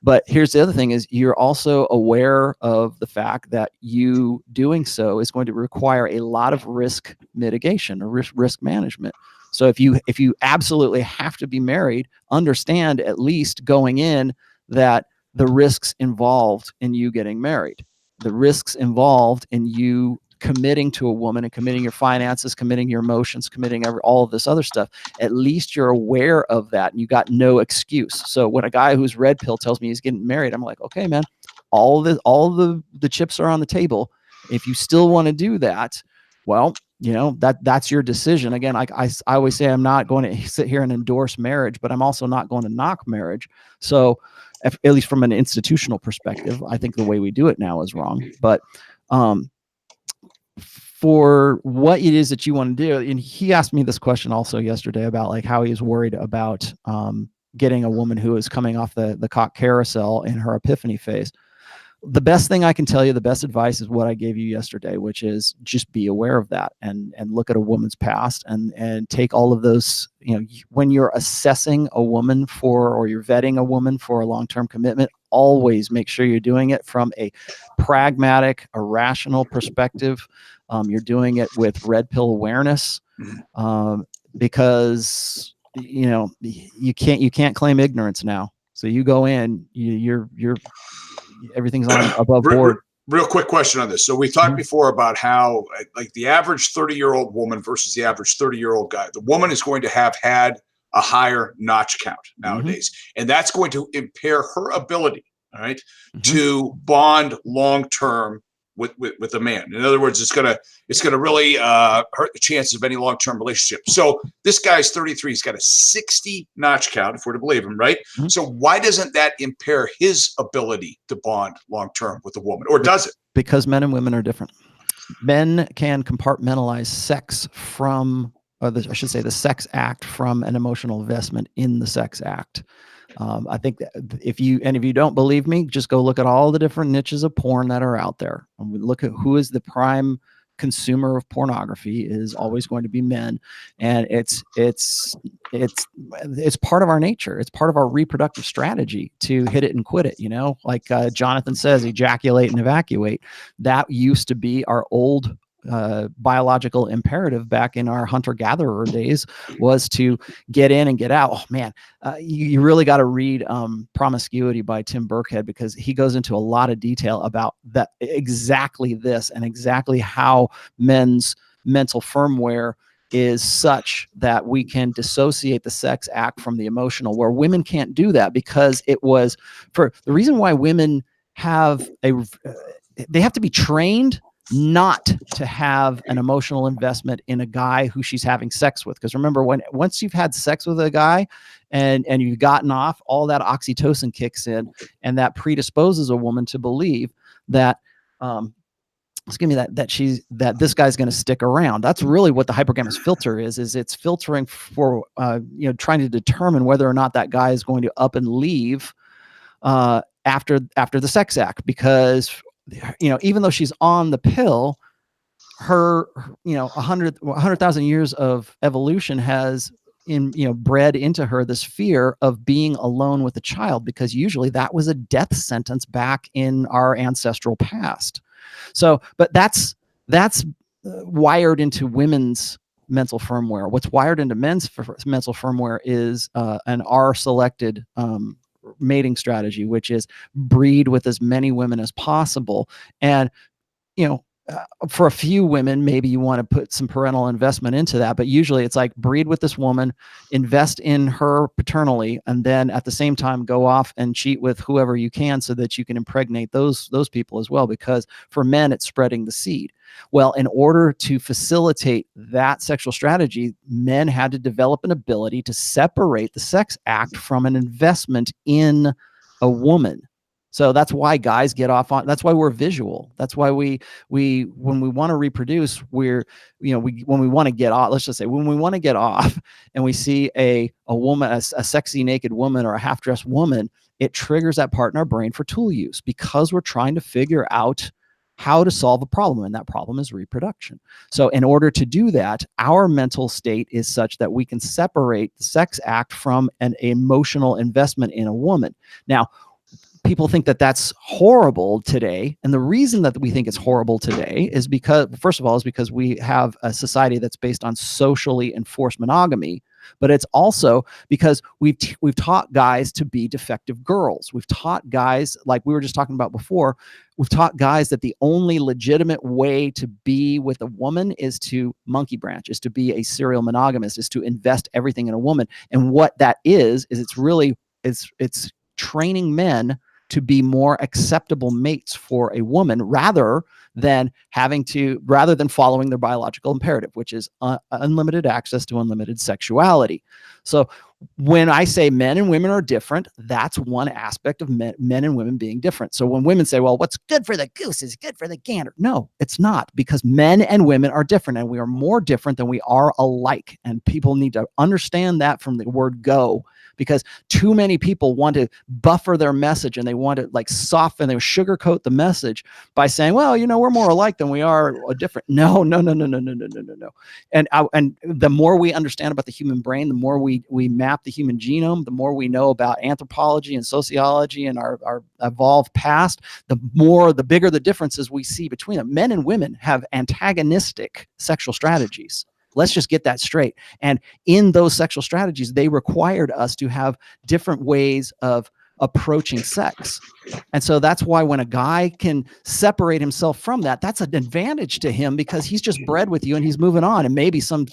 But here's the other thing, is you're also aware of the fact that you doing so is going to require a lot of risk mitigation or risk management. So if you absolutely have to be married, understand at least going in that the risks involved in you getting married, the risks involved in you committing to a woman and committing your finances, committing your emotions, committing all of this other stuff, at least you're aware of that and you got no excuse. So when a guy who's red pill tells me he's getting married, I'm like, okay, man, all the chips are on the table. If you still want to do that, well, that's your decision. Again, I always say, I'm not going to sit here and endorse marriage, but I'm also not going to knock marriage. So at least from an institutional perspective, I think the way we do it now is wrong. But for what it is that you want to do, and he asked me this question also yesterday about like how he was worried about getting a woman who is coming off the cock carousel in her epiphany phase. The best thing I can tell you, the best advice is what I gave you yesterday, which is just be aware of that and look at a woman's past and take all of those, when you're assessing a woman or you're vetting a woman for a long-term commitment, always make sure you're doing it from a pragmatic, a rational perspective. You're doing it with red pill awareness, because you can't claim ignorance now. So you go in, you're everything's on above board. Real quick question on this. So we talked before about how like the average 30-year-old woman versus the average 30-year-old guy. The woman is going to have had a higher notch count nowadays, and that's going to impair her ability, all right, to bond long-term with a man. In other words, it's gonna really hurt the chances of any long-term relationship. So this guy's 33. He's got a 60 notch count, if we're to believe him, right? So why doesn't that impair his ability to bond long-term with a woman, or does it? Because men and women are different. Men can compartmentalize sex from, I should say, the sex act from an emotional investment in the sex act. I think that if you don't believe me, just go look at all the different niches of porn that are out there. And we look at who is the prime consumer of pornography is always going to be men. And it's part of our nature. It's part of our reproductive strategy to hit it and quit it. Like Jonathan says, ejaculate and evacuate. That used to be our old biological imperative back in our hunter-gatherer days was to get in and get out. Oh man, you really got to read Promiscuity by Tim Burkhead, because he goes into a lot of detail about that, exactly this, and exactly how men's mental firmware is such that we can dissociate the sex act from the emotional, where women can't do that, because it was for the reason why women have they have to be trained not to have an emotional investment in a guy who she's having sex with. Because remember, once you've had sex with a guy and you've gotten off, all that oxytocin kicks in, and that predisposes a woman to believe that excuse me, that this guy's going to stick around. That's really what the hypergamous filter is it's filtering for trying to determine whether or not that guy is going to up and leave after the sex act, because even though she's on the pill, her 100,000 years of evolution has bred into her this fear of being alone with a child, because usually that was a death sentence back in our ancestral past. So, but that's wired into women's mental firmware. What's wired into men's mental firmware is an R-selected mating strategy, which is breed with as many women as possible. And for a few women, maybe you want to put some parental investment into that, but usually it's like breed with this woman, invest in her paternally, and then at the same time go off and cheat with whoever you can so that you can impregnate those people as well. Because for men, it's spreading the seed. Well, in order to facilitate that sexual strategy, men had to develop an ability to separate the sex act from an investment in a woman. So that's why guys get off on, that's why we're visual. That's why we when we want to reproduce, when we want to get off, let's just say when we want to get off and we see a woman, a sexy naked woman or a half-dressed woman, it triggers that part in our brain for tool use, because we're trying to figure out how to solve a problem, and that problem is reproduction. So in order to do that, our mental state is such that we can separate the sex act from an emotional investment in a woman. Now, people think that that's horrible today. And the reason that we think it's horrible today is because, first of all, is because we have a society that's based on socially enforced monogamy. But it's also because we've taught guys to be defective girls. We've taught guys, like we were just talking about before, we've taught guys that the only legitimate way to be with a woman is to monkey branch, is to be a serial monogamist, is to invest everything in a woman. And what that is it's really, it's training men to be more acceptable mates for a woman, rather than following their biological imperative, which is unlimited access to unlimited sexuality. So when I say men and women are different, that's one aspect of men and women being different. So when women say, well, what's good for the goose is good for the gander. No, it's not, because men and women are different, and we are more different than we are alike. And people need to understand that from the word go, because too many people want to buffer their message, and they want to like soften, they sugarcoat the message by saying, well, we're more alike than we are different. No. And the more we understand about the human brain, the more we map the human genome, the more we know about anthropology and sociology and our evolved past, the bigger the differences we see between them. Men and women have antagonistic sexual strategies. Let's just get that straight. And in those sexual strategies, they required us to have different ways of approaching sex. And so that's why when a guy can separate himself from that, that's an advantage to him, because he's just bred with you and he's moving on. And maybe some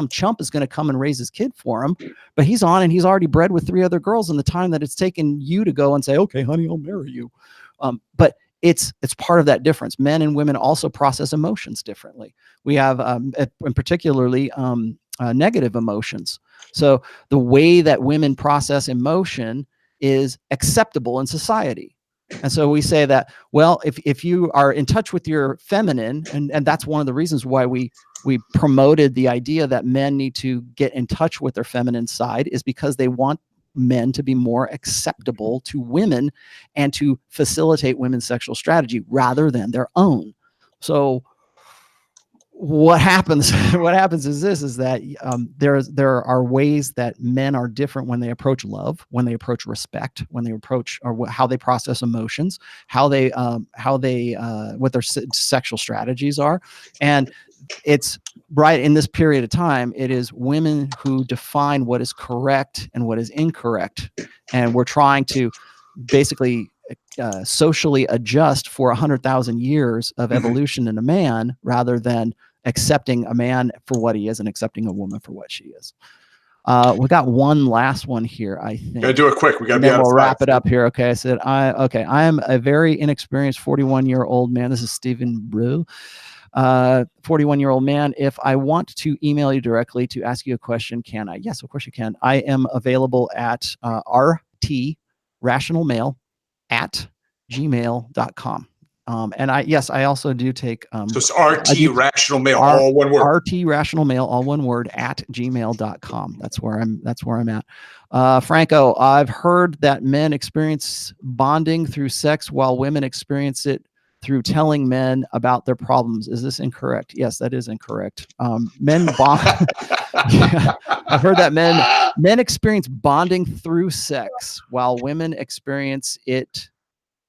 chump is going to come and raise his kid for him, but he's on and he's already bred with 3 other girls in the time that it's taken you to go and say, okay, honey, I'll marry you. But it's part of that difference. Men and women also process emotions differently. We have, and particularly negative emotions. So the way that women process emotion is acceptable in society. And so we say that, well, if you are in touch with your feminine, and that's one of the reasons why we promoted the idea that men need to get in touch with their feminine side, is because they want men to be more acceptable to women and to facilitate women's sexual strategy rather than their own. So what happens is this, is that there are ways that men are different when they approach love, when they approach respect, when they approach, or how they process emotions, how they what their sexual strategies are. And it's right in this period of time, it is women who define what is correct and what is incorrect. And we're trying to basically socially adjust for 100,000 years of evolution in a man, rather than accepting a man for what he is and accepting a woman for what she is. We got one last one here, I think. Gotta do it quick. We gotta be out of we'll time. wrap it up here. Okay. I am a very inexperienced 41-year-old man. This is Stephen Brew. 41-year-old man. If I want to email you directly to ask you a question, can I? Yes, of course you can. I am available at rtrationalmail@gmail.com. And I also do take, so it's RT Rational Mail, all one word. RT Rational Mail, all one word, @gmail.com. That's where I'm at. Franco, I've heard that men experience bonding through sex while women experience it through telling men about their problems. Is this incorrect? Yes, that is incorrect. Men bond. I've heard that men experience bonding through sex while women experience it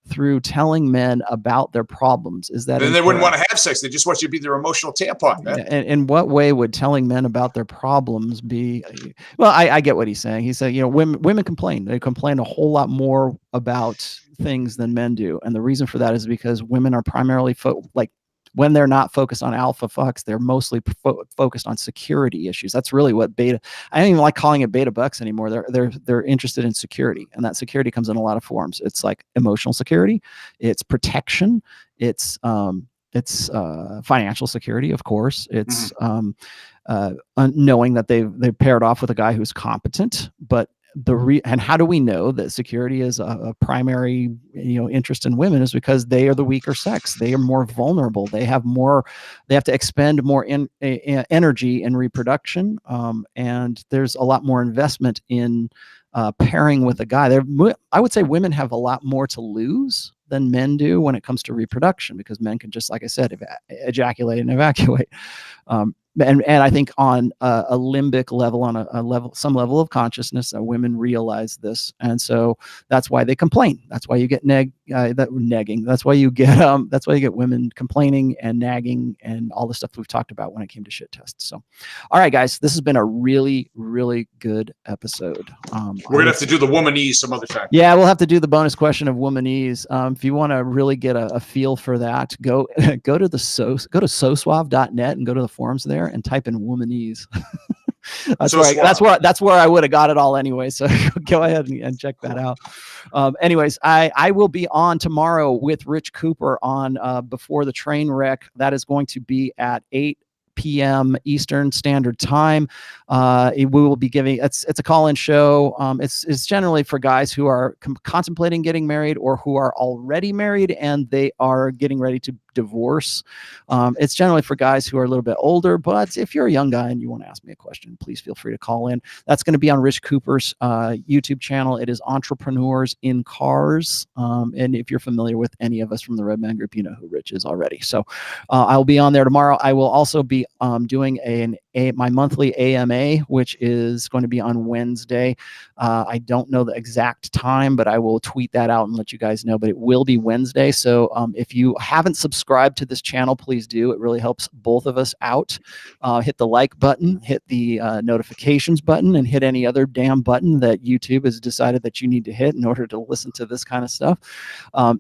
through telling men about their problems. Is that? Then they wouldn't want to have sex. They just want you to be their emotional tampon, man. And in what way would telling men about their problems be? Well, I get what he's saying. He said, women complain. They complain a whole lot more about things than men do. And the reason for that is because women are primarily when they're not focused on alpha fucks, they're mostly focused on security issues. That's really what beta. I don't even like calling it beta bucks anymore. They're interested in security, and that security comes in a lot of forms. It's like emotional security, it's protection, it's financial security, of course. It's knowing that they've paired off with a guy who's competent, but and how do we know that security is a primary interest in women? Is because they are the weaker sex. They are more vulnerable. They have to expend more energy in reproduction, and there's a lot more investment in pairing with a guy. I would say women have a lot more to lose than men do when it comes to reproduction, because men can just, like I said, ejaculate and evacuate. And I think on a limbic level, on some level of consciousness, women realize this, and so that's why they complain. That's why you get negging. That's why you get women complaining and nagging and all the stuff we've talked about when it came to shit tests. So, all right, guys, this has been a really, really good episode. We're gonna have to do the womanese some other time. Yeah, we'll have to do the bonus question of womanese. If you want to really get a feel for that, go to sosuave.net and go to the forums there and type in womanese. That's where I would have got it all anyway. So go ahead and check that out. Anyways, I will be on tomorrow with Rich Cooper on Before the Train Wreck. That is going to be at 8 p.m. Eastern Standard Time. We will be giving it's a call-in show. It's generally for guys who are contemplating getting married or who are already married and they are getting ready to divorce. It's generally for guys who are a little bit older, but if you're a young guy and you want to ask me a question, please feel free to call in. That's going to be on Rich Cooper's YouTube channel. It is Entrepreneurs in Cars. And if you're familiar with any of us from the Red Man Group, you know who Rich is already. So I'll be on there tomorrow. I will also be doing my monthly AMA, which is going to be on Wednesday. I don't know the exact time, but I will tweet that out and let you guys know, but it will be Wednesday. So if you haven't subscribed to this channel, please do. It really helps both of us out. Hit the like button, hit the notifications button, and hit any other damn button that YouTube has decided that you need to hit in order to listen to this kind of stuff.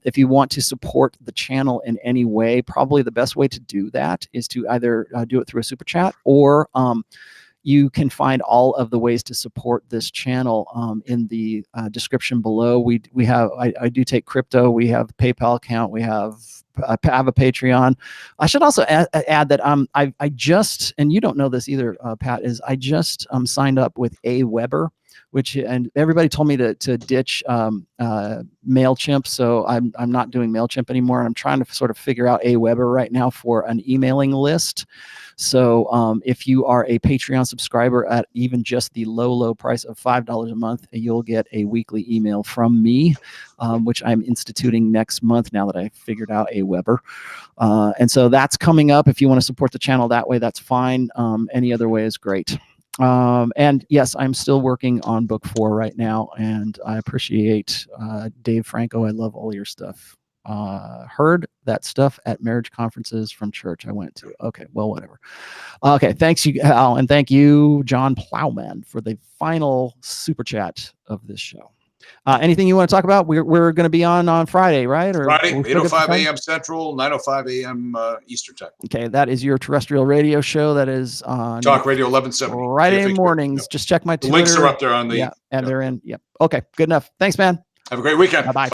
If you want to support the channel in any way, probably the best way to do that is to either do it through a super chat, or you can find all of the ways to support this channel in the description below. I do take crypto. We have a PayPal account. We have a Patreon. I should also add that I just, and you don't know this either, Pat, is I just signed up with AWeber. and everybody told me to ditch MailChimp. So I'm not doing MailChimp anymore. And I'm trying to sort of figure out Aweber right now for an emailing list. So if you are a Patreon subscriber at even just the low price of $5 a month, you'll get a weekly email from me, which I'm instituting next month now that I figured out Aweber. And so that's coming up. If you want to support the channel that way, that's fine. Any other way is great. And yes, I'm still working on book 4 right now, and I appreciate Dave Franco. I love all your stuff. Heard that stuff at marriage conferences from church I went to. Okay, well, whatever. Okay, thanks you, Al, and thank you, John Plowman, for the final super chat of this show. Anything you want to talk about? We're going to be on Friday, right? Or Friday, 8:05 a.m. Central, 9:05 a.m. Eastern time. Okay, that is your terrestrial radio show. That is on Talk Radio 1170 Friday mornings. Yep. Just check my Twitter. The links are up there on the. Yeah, and they're in. Yep. Okay, good enough. Thanks, man. Have a great weekend. Bye-bye.